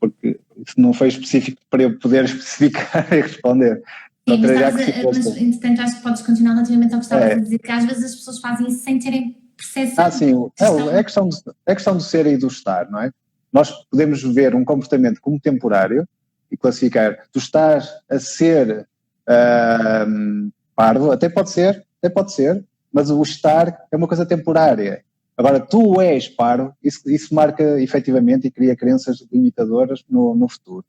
Porque isso não foi específico para eu poder especificar e responder. Sim, mas, terá que ser mas entretanto acho que podes continuar relativamente ao que estavas a dizer, que às vezes as pessoas fazem isso sem terem percepção. Sim, é questão do ser e do estar, não é? Nós podemos ver um comportamento como temporário e classificar, tu estás a ser parvo, até pode ser, mas o estar é uma coisa temporária. Agora, tu és parvo, isso marca efetivamente e cria crenças limitadoras no futuro.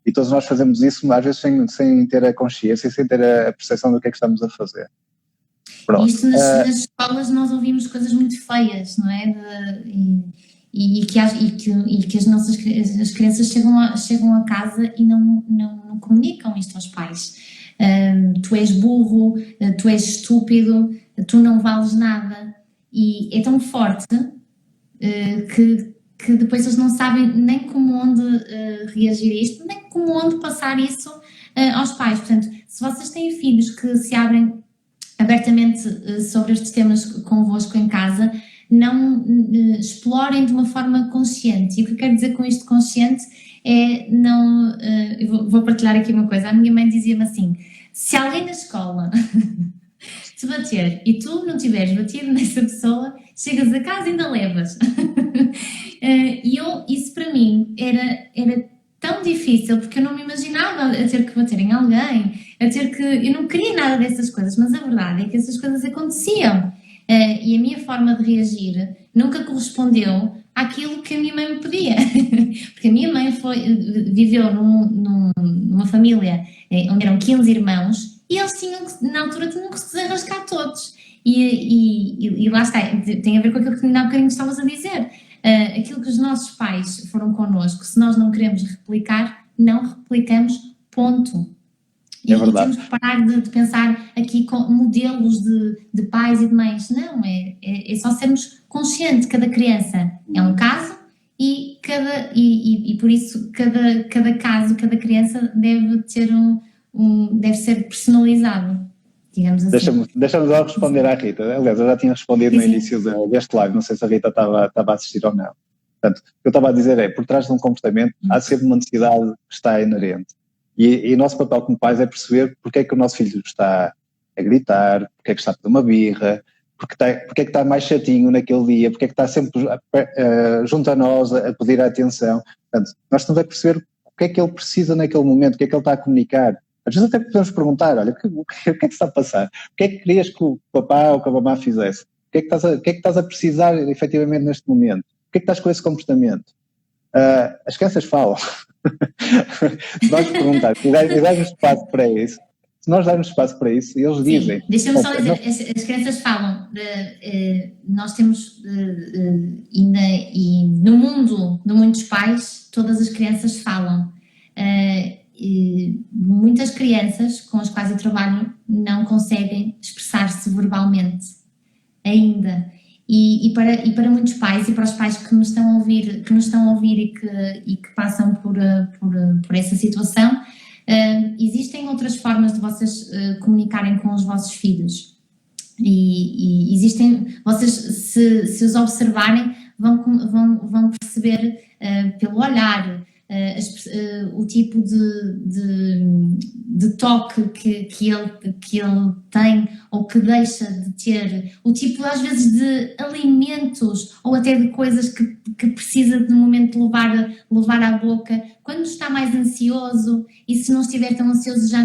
E todos nós fazemos isso, às vezes, sem ter a consciência, sem ter a percepção do que é que estamos a fazer. Pronto. Isto nas escolas nós ouvimos coisas muito feias, não é? E que as crianças chegam a casa e não comunicam isto aos pais. Tu és burro, tu és estúpido, tu não vales nada. E é tão forte que depois eles não sabem nem como onde reagir a isto, nem como onde passar isso aos pais. Portanto, se vocês têm filhos que se abrem abertamente sobre estes temas convosco em casa, não explorem de uma forma consciente. E o que eu quero dizer com isto consciente é não... vou partilhar aqui uma coisa. A minha mãe dizia-me assim, se alguém na escola te bater e tu não tiveres batido nessa pessoa, chegas a casa e ainda levas. E isso para mim era tão difícil, porque eu não me imaginava a ter que bater em alguém, eu não queria nada dessas coisas, mas a verdade é que essas coisas aconteciam. E a minha forma de reagir nunca correspondeu àquilo que a minha mãe me pedia. Porque a minha mãe viveu numa família onde eram 15 irmãos e eles na altura tinham que se desenrascar todos. E lá está, tem a ver com aquilo que há bocadinho estavas a dizer. Aquilo que os nossos pais foram connosco, se nós não queremos replicar, não replicamos, ponto. É verdade. E temos que parar de pensar aqui com modelos de pais e de mães. Não, é só sermos conscientes. Cada criança é um caso e por isso cada caso, cada criança deve ter deve ser personalizado, digamos assim. Deixa-me lá responder à Rita. Aliás, eu já tinha respondido no início deste live, não sei se a Rita estava a assistir ou não. Portanto, o que eu estava a dizer é, por trás de um comportamento há sempre uma necessidade que está inerente. E o nosso papel como pais é perceber porque é que o nosso filho está a gritar, porque é que está a ter uma birra, porque é que está mais chatinho naquele dia, porque é que está sempre junto a nós a pedir a atenção. Portanto, nós estamos a perceber o que é que ele precisa naquele momento, o que é que ele está a comunicar. Às vezes até podemos perguntar, olha, o que é que está a passar? O que é que querias que o papá ou que a mamã fizesse? O que é que estás a precisar efetivamente neste momento? O que é que estás com esse comportamento? As crianças falam. Se nós perguntarmos e darmos espaço para isso, eles dizem. Deixa-me só dizer, as crianças falam, nós temos ainda, e no mundo de muitos pais, todas as crianças falam. Muitas crianças com as quais eu trabalho não conseguem expressar-se verbalmente ainda. E para muitos pais e para os pais que nos estão a ouvir e que passam por essa situação, existem outras formas de vocês comunicarem com os vossos filhos. E existem, vocês se os observarem vão perceber pelo olhar, o tipo de toque que ele tem ou que deixa de ter, o tipo às vezes de alimentos ou até de coisas que precisa no momento de levar à boca, quando está mais ansioso, e se não estiver tão ansioso já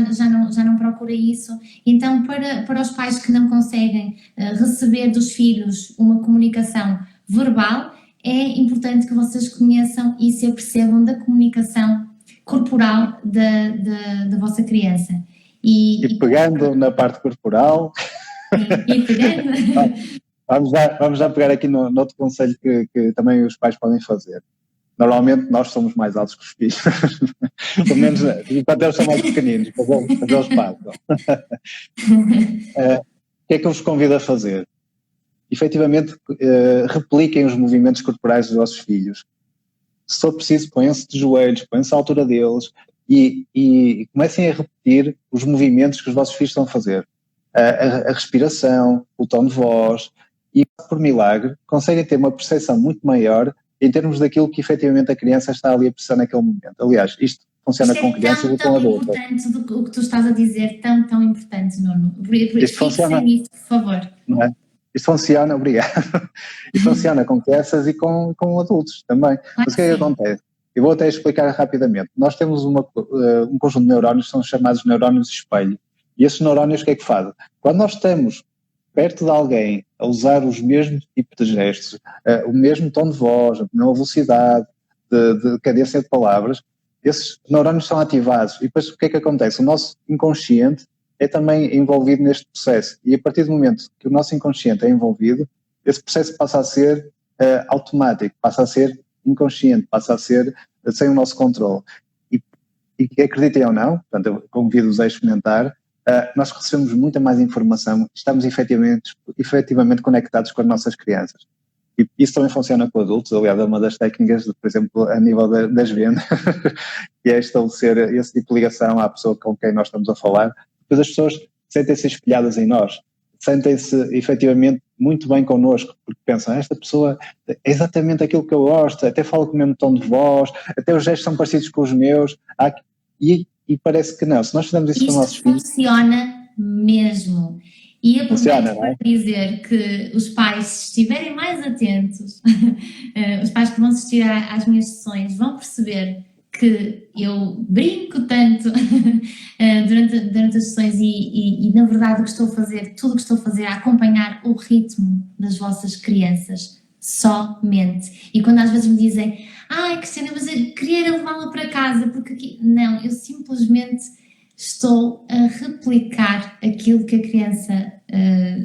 não procura isso. Então para os pais que não conseguem receber dos filhos uma comunicação verbal, é importante que vocês conheçam e se apercebam da comunicação corporal da vossa criança. E pegando na parte corporal... E pegando... Vamos já pegar aqui no outro conselho que também os pais podem fazer. Normalmente nós somos mais altos que os filhos. Pelo menos enquanto eles são mais pequeninos, mas eles passam. O que é que eu vos convido a fazer? Efetivamente, repliquem os movimentos corporais dos vossos filhos. Se for preciso, ponham-se de joelhos, ponham-se à altura deles e comecem a repetir os movimentos que os vossos filhos estão a fazer. A respiração, o tom de voz, e por milagre conseguem ter uma percepção muito maior em termos daquilo que efetivamente a criança está ali a precisar naquele momento. Aliás, isto funciona Isto com é crianças e com tão adultos. importante o que tu estás a dizer, tão importante, Nuno. Isto funciona, Nisso, por favor. não é? Isto funciona, obrigado. Isto funciona com crianças e com adultos também. Claro Mas o que é que acontece? Eu vou até explicar rapidamente. Nós temos um conjunto de neurónios que são chamados neurónios espelho. E esses neurónios o que é que fazem? Quando nós estamos perto de alguém a usar os mesmos tipos de gestos, o mesmo tom de voz, a mesma velocidade, de cadência de palavras, esses neurónios são ativados. E depois o que é que acontece? O nosso inconsciente é também envolvido neste processo. E a partir do momento que o nosso inconsciente é envolvido, esse processo passa a ser automático, passa a ser inconsciente, passa a ser sem o nosso controle. E acreditem ou não, portanto, eu convido-vos a experimentar, nós recebemos muita mais informação, estamos efetivamente conectados com as nossas crianças. E isso também funciona com adultos, aliás, é uma das técnicas, por exemplo, a nível das vendas, que é estabelecer esse tipo de ligação à pessoa com quem nós estamos a falar. Depois as pessoas sentem-se espelhadas em nós, sentem-se efetivamente muito bem connosco, porque pensam, esta pessoa é exatamente aquilo que eu gosto, até fala com o mesmo tom de voz, até os gestos são parecidos com os meus, e parece que não. Se nós fizermos isso com os nossos filhos... funciona mesmo. E aproveito para dizer que os pais, se estiverem mais atentos, os pais que vão assistir às minhas sessões vão perceber que eu brinco tanto durante as sessões e na verdade tudo o que estou a fazer é acompanhar o ritmo das vossas crianças, somente. E quando às vezes me dizem, Cristina, mas eu queria levá-la para casa, porque aqui... Não, eu simplesmente estou a replicar aquilo que a criança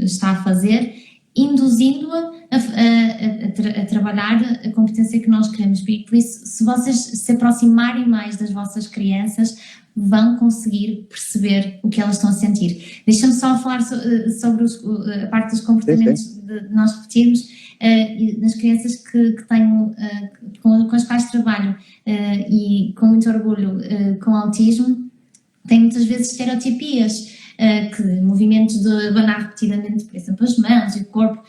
está a fazer, induzindo-a a trabalhar a competência que nós queremos. E por isso, se vocês se aproximarem mais das vossas crianças, vão conseguir perceber o que elas estão a sentir. Deixa-me só falar sobre a parte dos comportamentos de nós repetirmos. Nas crianças que tenho, com as quais trabalho e com muito orgulho com autismo, tem muitas vezes estereotipias, que movimentos de abanar repetidamente, por exemplo, as mãos e o corpo,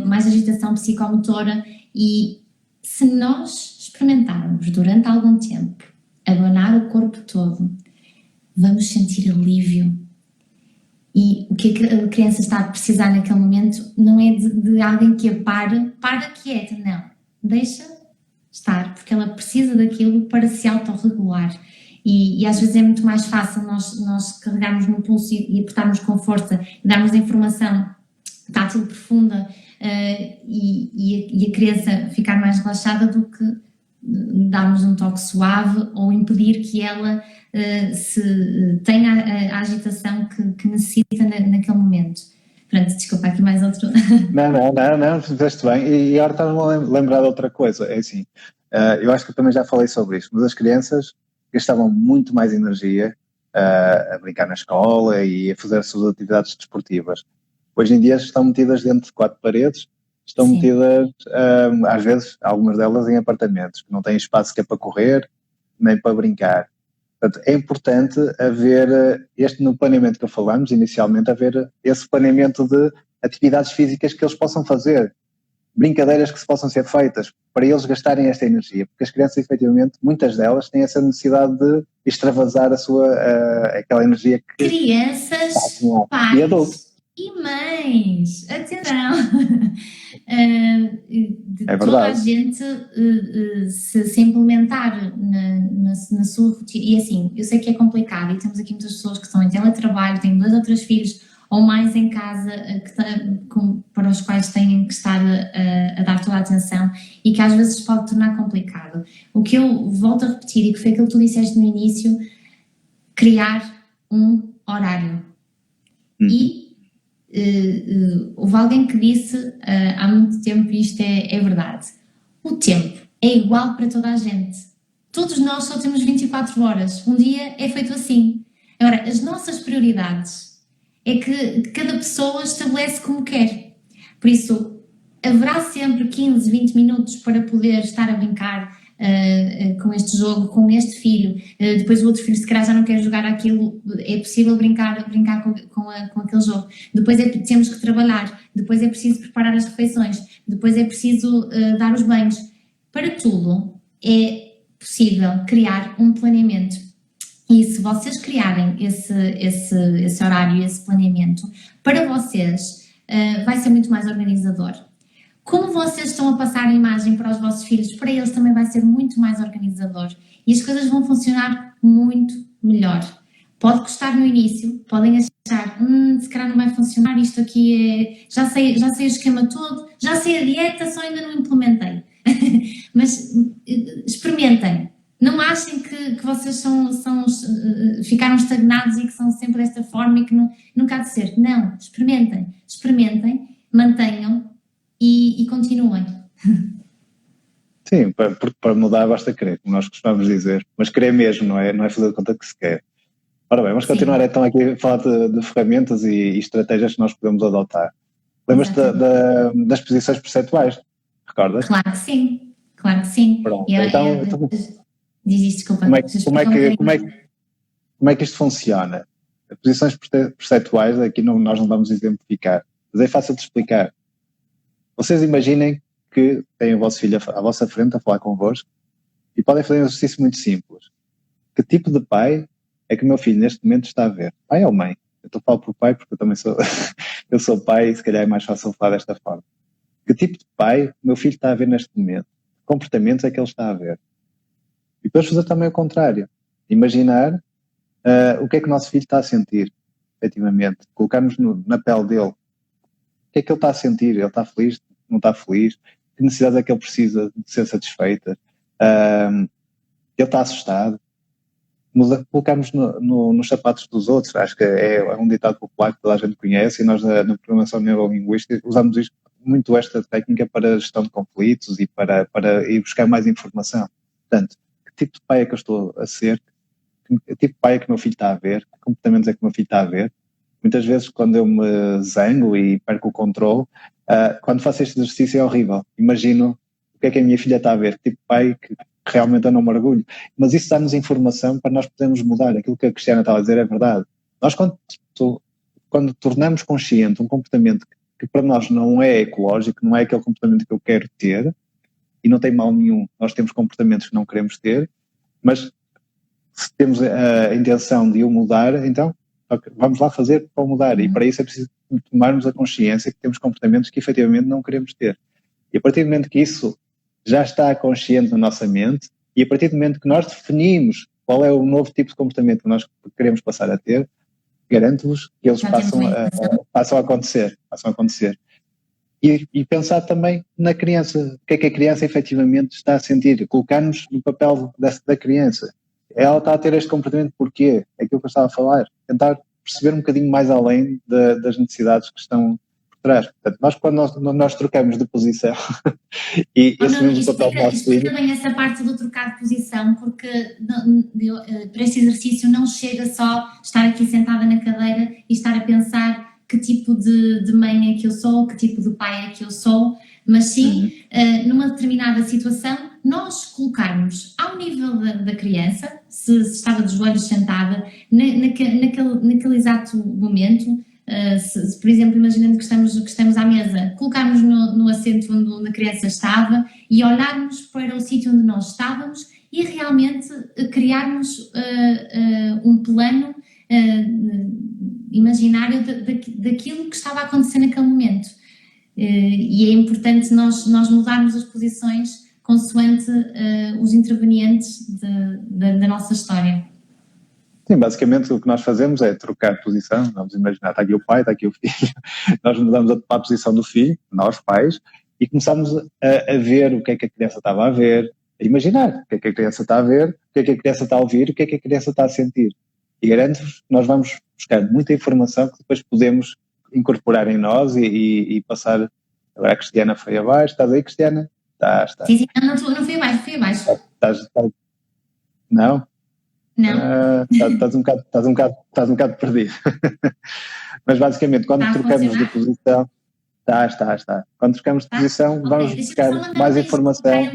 mais agitação psicomotora, e se nós experimentarmos durante algum tempo abanar o corpo todo, vamos sentir alívio. E o que a criança está a precisar naquele momento não é de alguém que a para quieta, não. Deixa estar, porque ela precisa daquilo para se autorregular. E às vezes é muito mais fácil nós carregarmos no pulso e apertarmos com força, darmos a informação tátil profunda e a criança ficar mais relaxada do que darmos um toque suave ou impedir que ela se tenha a agitação que necessita naquele momento. Pronto, desculpa, aqui mais outro. Não, fizeste bem. E agora estás-me a lembrar de outra coisa. É assim, eu acho que eu também já falei sobre isto, mas as crianças gastavam muito mais energia a brincar na escola e a fazer as suas atividades desportivas. Hoje em dia estão metidas dentro de 4 paredes, estão Sim. metidas, às vezes, algumas delas em apartamentos, que não têm espaço que é para correr, nem para brincar. Portanto, é importante haver, no planeamento que falamos, inicialmente, haver esse planeamento de atividades físicas que eles possam fazer, brincadeiras que se possam ser feitas, para eles gastarem esta energia, porque as crianças, efetivamente, muitas delas têm essa necessidade de extravasar aquela energia que... Crianças, pais e mães, atenção! É verdade. Toda a gente se implementar na sua rotina, e assim, eu sei que é complicado e temos aqui muitas pessoas que estão em teletrabalho, têm 2 ou 3 filhos ou mais em casa para os quais têm que estar a dar toda a atenção e que às vezes pode tornar complicado. O que eu volto a repetir e que foi aquilo que tu disseste no início, criar um horário. E houve alguém que disse há muito tempo, e isto é verdade, o tempo é igual para toda a gente. Todos nós só temos 24 horas, um dia é feito assim. Agora, as nossas prioridades é que cada pessoa estabelece como quer. Por isso, haverá sempre 15, 20 minutos para poder estar a brincar com este jogo, com este filho. Depois o outro filho, se calhar, já não quer jogar aquilo. É possível brincar com aquele jogo. Depois temos que trabalhar. Depois é preciso preparar as refeições. Depois é preciso dar os banhos. Para tudo é possível criar um planeamento. E se vocês criarem esse horário, esse planeamento, para vocês vai ser muito mais organizador. Como vocês estão a passar a imagem para os vossos filhos, para eles também vai ser muito mais organizador. E as coisas vão funcionar muito melhor. Pode custar no início, podem achar, se calhar não vai funcionar, isto aqui é... Já sei o esquema todo, já sei a dieta, só ainda não implementei. Mas experimentem. Não achem que vocês ficaram estagnados e que são sempre desta forma e que nunca há de ser. Não, experimentem, mantenham e continuem. Sim, porque para mudar basta querer, como nós costumamos dizer. Mas querer mesmo, não é fazer de conta que se quer. Ora bem, vamos continuar então aqui a falar de ferramentas e estratégias que nós podemos adotar. Lembras-te das posições percentuais? Recordas? Claro que sim. Pronto, então diz isto, desculpa. Como é que isto funciona? As posições percentuais, aqui nós não vamos exemplificar, mas é fácil de explicar. Vocês imaginem que têm o vosso filho à vossa frente a falar convosco e podem fazer um exercício muito simples. Que tipo de pai é que o meu filho neste momento está a ver? Pai ou mãe? Eu estou a falar por pai porque eu também eu sou pai e se calhar é mais fácil falar desta forma. Que tipo de pai o meu filho está a ver neste momento? Que comportamentos é que ele está a ver? E depois fazer também o contrário. Imaginar o que é que o nosso filho está a sentir, efetivamente. Colocarmos na pele dele. O que é que ele está a sentir? Ele está feliz? Não está feliz? Que necessidades é que ele precisa de ser satisfeita? Ele está assustado? Colocarmos nos sapatos dos outros. Acho que é um ditado popular que toda a gente conhece e nós na programação neurolinguística usamos muito esta técnica para a gestão de conflitos e para ir buscar mais informação. Portanto, que tipo de pai é que eu estou a ser? Que tipo de pai é que o meu filho está a ver? Que comportamentos é que o meu filho está a ver? Muitas vezes, quando eu me zango e perco o controle, quando faço este exercício é horrível. Imagino o que é que a minha filha está a ver, que tipo de pai que realmente eu não me orgulho. Mas isso dá-nos informação para nós podermos mudar. Aquilo que a Cristiana estava a dizer é verdade. Nós, quando tornamos consciente um comportamento que para nós não é ecológico, não é aquele comportamento que eu quero ter, e não tem mal nenhum, nós temos comportamentos que não queremos ter, mas se temos a intenção de o mudar, então vamos lá fazer para o mudar. E para isso é preciso tomarmos a consciência que temos comportamentos que efetivamente não queremos ter. E a partir do momento que isso já está consciente na nossa mente, e a partir do momento que nós definimos qual é o novo tipo de comportamento que nós queremos passar a ter, garanto-vos que eles passam a acontecer. E pensar também na criança. O que é que a criança efetivamente está a sentir? Colocar-nos no papel da criança. Ela está a ter este comportamento porquê? É aquilo que eu estava a falar. Tentar perceber um bocadinho mais além das necessidades que estão por trás. Portanto, quando nós trocamos de posição e assumimos o papel do nosso filho... Explica bem essa parte do trocar de posição, porque para este exercício não chega só estar aqui sentada na cadeira e estar a pensar que tipo de mãe é que eu sou, que tipo de pai é que eu sou, mas sim, numa determinada situação, nós colocarmos ao nível da criança, se estava de joelhos sentada, naquele exato momento, se por exemplo, imaginando que estamos à mesa, colocarmos no assento onde a criança estava e olharmos para o sítio onde nós estávamos e realmente criarmos um plano imaginário daquilo que estava a acontecer naquele momento. E é importante nós mudarmos as posições consoante os intervenientes da nossa história. Sim, basicamente o que nós fazemos é trocar de posição. Vamos imaginar, está aqui o pai, está aqui o filho. Nós mudamos a posição do filho, nós pais, e começamos a ver o que é que a criança estava a ver, a imaginar o que é que a criança está a ver, o que é que a criança está a ouvir, o que é que a criança está a sentir. E garanto-vos que nós vamos buscar muita informação que depois podemos incorporar em nós e passar. Agora a Cristiana foi abaixo. Estás aí, Cristiana? Está. Sim, não fui abaixo. Não? Não. Estás um bocado perdido. Mas basicamente, quando trocamos de posição... Está. Quando trocamos de posição, vamos buscar mais informação.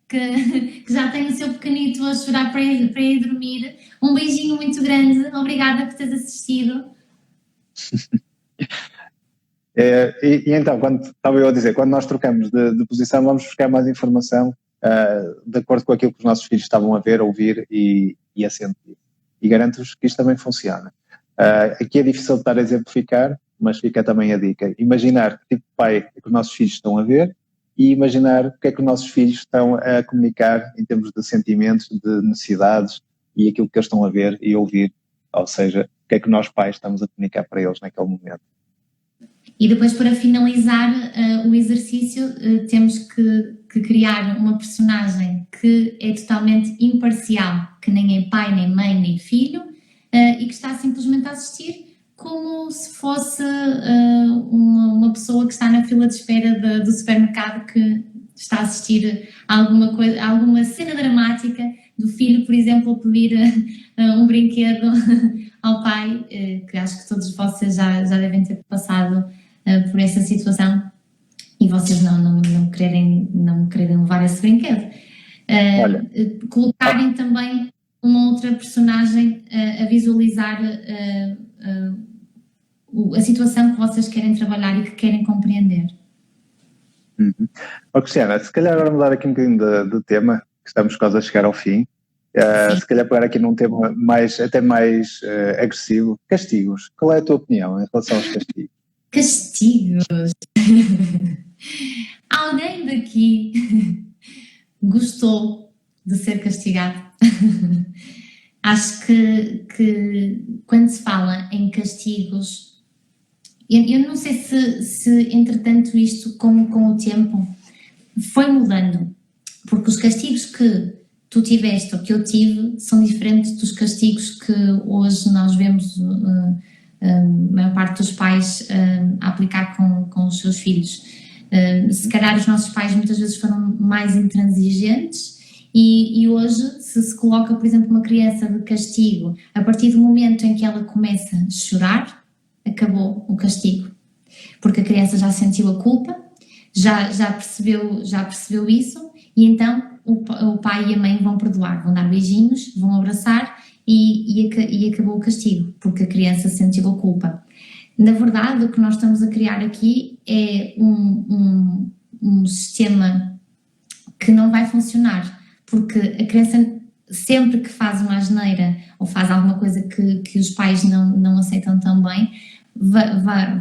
Que já tem o seu pequenito a chorar para ir dormir. Um beijinho muito grande. Obrigada por teres assistido. E então, estava eu a dizer, quando nós trocamos de posição, vamos buscar mais informação de acordo com aquilo que os nossos filhos estavam a ver, a ouvir e a sentir. e garanto-vos que isto também funciona. Aqui é difícil de estar a exemplificar, mas fica também a dica. Imaginar que tipo de pai é que os nossos filhos estão a ver e imaginar o que é que os nossos filhos estão a comunicar em termos de sentimentos, de necessidades e aquilo que eles estão a ver e ouvir, ou seja, o que é que nós pais estamos a comunicar para eles naquele momento. E depois, para finalizar o exercício, temos que criar uma personagem que é totalmente imparcial, que nem é pai, nem mãe, nem filho, e que está simplesmente a assistir como se fosse uma pessoa que está na fila de espera do supermercado, que está a assistir a alguma cena dramática do filho, por exemplo, a pedir um brinquedo ao pai, que acho que todos vocês já devem ter passado por essa situação, e vocês não quererem levar esse brinquedo. Colocarem também uma outra personagem a visualizar a situação que vocês querem trabalhar e que querem compreender. Cristiana, se calhar agora mudar aqui um bocadinho de tema, que estamos quase a chegar ao fim. Se calhar pegar aqui num tema até mais agressivo, castigos. Qual é a tua opinião em relação aos castigos? Castigos. Alguém daqui gostou de ser castigado? Acho que quando se fala em castigos, eu não sei se entretanto isto com o tempo foi mudando, porque os castigos que tu tiveste ou que eu tive são diferentes dos castigos que hoje nós vemos a maior parte dos pais a aplicar com os seus filhos. Se calhar os nossos pais muitas vezes foram mais intransigentes e hoje se coloca, por exemplo, uma criança de castigo, a partir do momento em que ela começa a chorar, acabou o castigo, porque a criança já sentiu a culpa, já percebeu isso, e então o pai e a mãe vão perdoar, vão dar beijinhos, vão abraçar e acabou o castigo, porque a criança sentiu a culpa. Na verdade, o que nós estamos a criar aqui é um sistema que não vai funcionar, porque a criança, sempre que faz uma asneira ou faz alguma coisa que os pais não aceitam tão bem,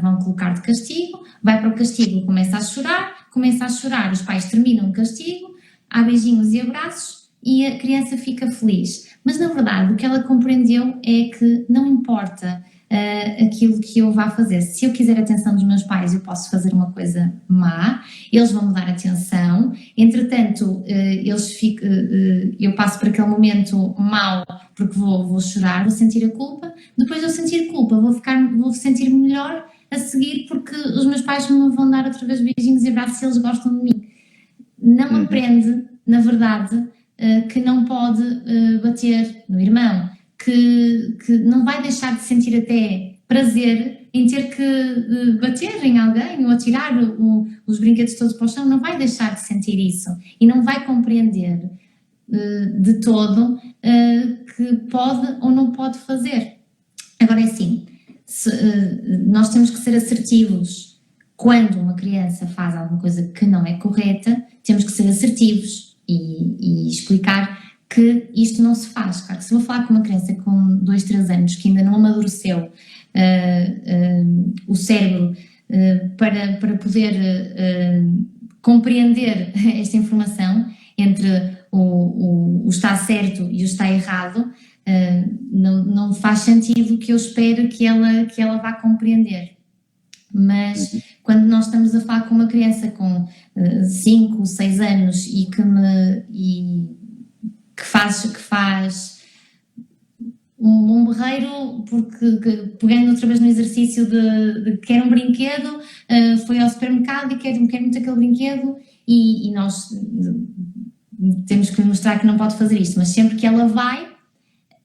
vão colocar de castigo, vai para o castigo, começa a chorar, os pais terminam o castigo, há beijinhos e abraços e a criança fica feliz. Mas na verdade o que ela compreendeu é que não importa aquilo que eu vá fazer. Se eu quiser a atenção dos meus pais, eu posso fazer uma coisa má, eles vão me dar atenção, entretanto eu passo por aquele momento mau porque vou chorar, vou sentir a culpa, depois de eu sentir culpa vou sentir melhor a seguir porque os meus pais me vão dar outra vez beijinhos e abraços se eles gostam de mim. Não aprende, na verdade, que não pode bater no irmão, que não vai deixar de sentir até prazer em ter que bater em alguém ou atirar os brinquedos todos para o chão, não vai deixar de sentir isso e não vai compreender de todo que pode ou não pode fazer. Agora é assim, nós temos que ser assertivos. Quando uma criança faz alguma coisa que não é correta, temos que ser assertivos e explicar que isto não se faz. Claro que se vou falar com uma criança com 2, 3 anos que ainda não amadureceu o cérebro para poder compreender esta informação entre o está certo e o está errado, não faz sentido que eu espere que ela vá compreender. Mas quando nós estamos a falar com uma criança com 5, 6 anos e que faz um berreiro, porque pegando outra vez no exercício de quer um brinquedo, foi ao supermercado e quer muito aquele brinquedo e nós temos que lhe mostrar que não pode fazer isto, mas sempre que ela vai,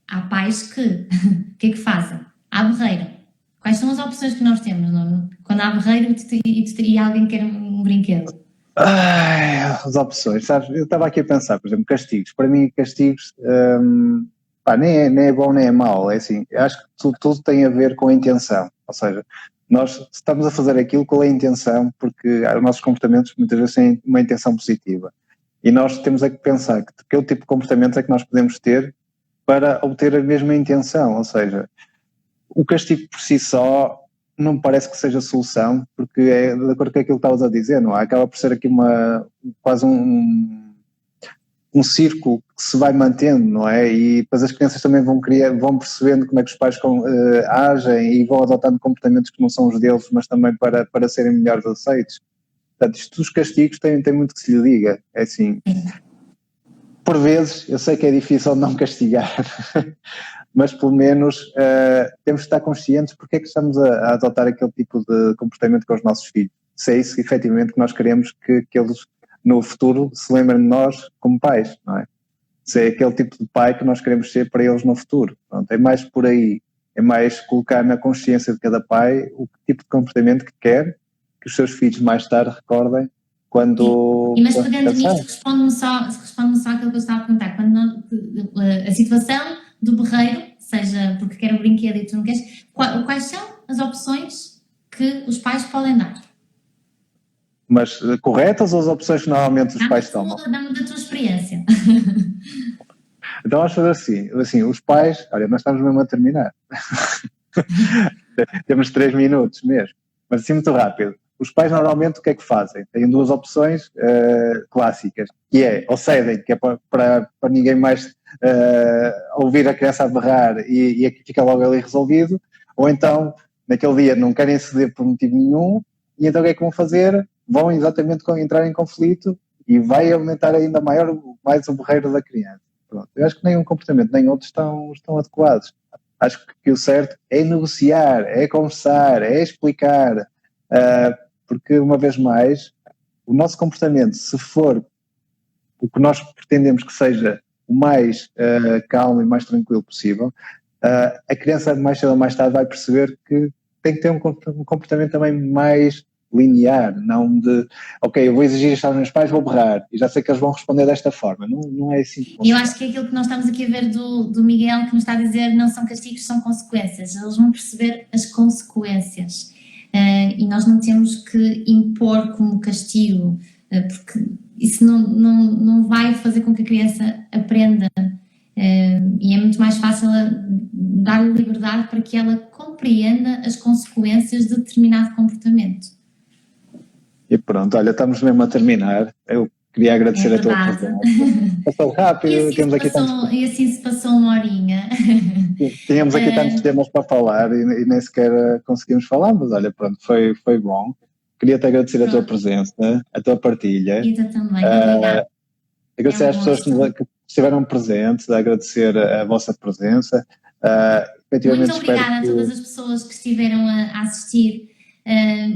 há pais que o que é que fazem? Há berreiro. Quais são as opções que nós temos, Nuno? Quando há berreiro e alguém quer um brinquedo? As opções, sabes? Eu estava aqui a pensar, por exemplo, castigos. Para mim, castigos nem é bom nem é mau. É assim, acho que tudo tem a ver com a intenção. Ou seja, nós estamos a fazer aquilo, qual é a intenção? Porque os nossos comportamentos muitas vezes têm uma intenção positiva. E nós temos a que pensar que tipo de comportamento é que nós podemos ter para obter a mesma intenção, ou seja, o castigo por si só não me parece que seja a solução, porque é de acordo com aquilo que estavas a dizer, não é? Acaba por ser aqui quase um círculo que se vai mantendo, não é? E depois as crianças também vão percebendo como é que os pais agem e vão adotando comportamentos que não são os deles, mas também para serem melhores aceitos. Portanto, isto dos castigos tem muito que se lhe diga. É assim, por vezes, eu sei que é difícil não castigar, mas pelo menos temos de estar conscientes porque é que estamos a adotar aquele tipo de comportamento com os nossos filhos. Se é isso, efetivamente, que nós queremos que eles, no futuro, se lembrem de nós como pais, não é? Se é aquele tipo de pai que nós queremos ser para eles no futuro. Pronto, é mais por aí. É mais colocar na consciência de cada pai o tipo de comportamento que quer que os seus filhos mais tarde recordem quando... Mas pegando nisto, responde-me só aquilo que eu estava a perguntar. Quando a situação do berreiro, seja porque quer o brinquedo e tu não queres, quais são as opções que os pais podem dar? Mas corretas ou as opções que normalmente os pais tomam? Dá-me da tua experiência. Então vamos fazer assim, os pais, olha, nós estamos mesmo a terminar. Temos 3 minutos mesmo, mas assim muito rápido. Os pais normalmente o que é que fazem? Têm 2 opções clássicas, que é, ou cedem, que é para ninguém mais ouvir a criança a berrar e aqui fica logo ali resolvido, ou então, naquele dia não querem ceder por motivo nenhum, e então o que é que vão fazer? Vão exatamente entrar em conflito e vai aumentar ainda mais o berreiro da criança. Pronto. Eu acho que nenhum comportamento, nem outros estão adequados. Acho que o certo é negociar, é conversar, é explicar, porque, uma vez mais, o nosso comportamento, se for o que nós pretendemos que seja o mais calmo e mais tranquilo possível, a criança mais cedo ou mais tarde vai perceber que tem que ter um comportamento também mais linear, não de, ok, eu vou exigir isto aos meus pais, vou berrar, e já sei que eles vão responder desta forma. Não é assim. Eu acho que é aquilo que nós estamos aqui a ver do Miguel, que nos está a dizer, não são castigos, são consequências. Eles vão perceber as consequências. E nós não temos que impor como castigo, porque isso não vai fazer com que a criança aprenda. E é muito mais fácil dar-lhe liberdade para que ela compreenda as consequências de determinado comportamento. E pronto, olha, estamos mesmo a terminar. Eu queria agradecer a tua presença. Passou rápido, e assim se passou uma horinha. Tínhamos aqui tantos temas para falar e nem sequer conseguimos falar, mas olha, pronto, foi bom. Queria-te agradecer a tua presença, a tua partilha. E tu também, obrigada. Agradecer às pessoas que estiveram presentes, agradecer a vossa presença. Muito obrigada a todas as pessoas que estiveram a assistir.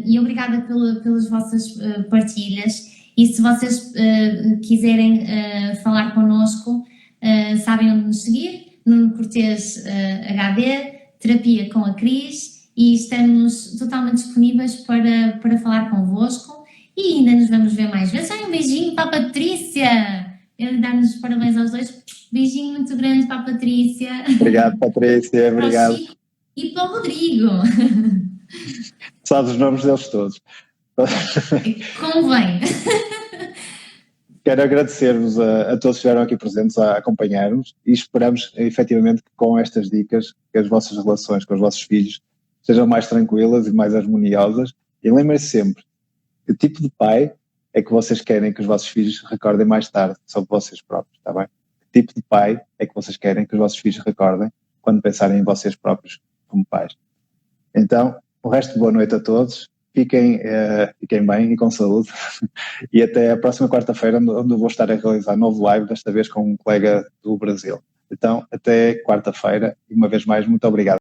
E obrigada pelas vossas partilhas. E se vocês quiserem falar connosco, sabem onde nos seguir, Nuno Cortês HD, Terapia com a Cris, e estamos totalmente disponíveis para falar convosco e ainda nos vamos ver mais vezes. Um beijinho para a Patrícia! Ele dá-nos parabéns aos dois. Beijinho muito grande para a Patrícia. Obrigado, Patrícia. Obrigado. E para o Rodrigo. Sabes os nomes deles todos. Convém. Quero agradecer-vos a todos que estiveram aqui presentes a acompanhar-nos e esperamos efetivamente que com estas dicas que as vossas relações com os vossos filhos sejam mais tranquilas e mais harmoniosas. E lembrem-se sempre que tipo de pai é que vocês querem que os vossos filhos recordem mais tarde sobre vocês próprios, está bem? Que tipo de pai é que vocês querem que os vossos filhos recordem quando pensarem em vocês próprios como pais? Então, o resto, boa noite a todos. Fiquem bem e com saúde. E até a próxima quarta-feira, onde eu vou estar a realizar novo live, desta vez com um colega do Brasil. Então, até quarta-feira. E uma vez mais, muito obrigado.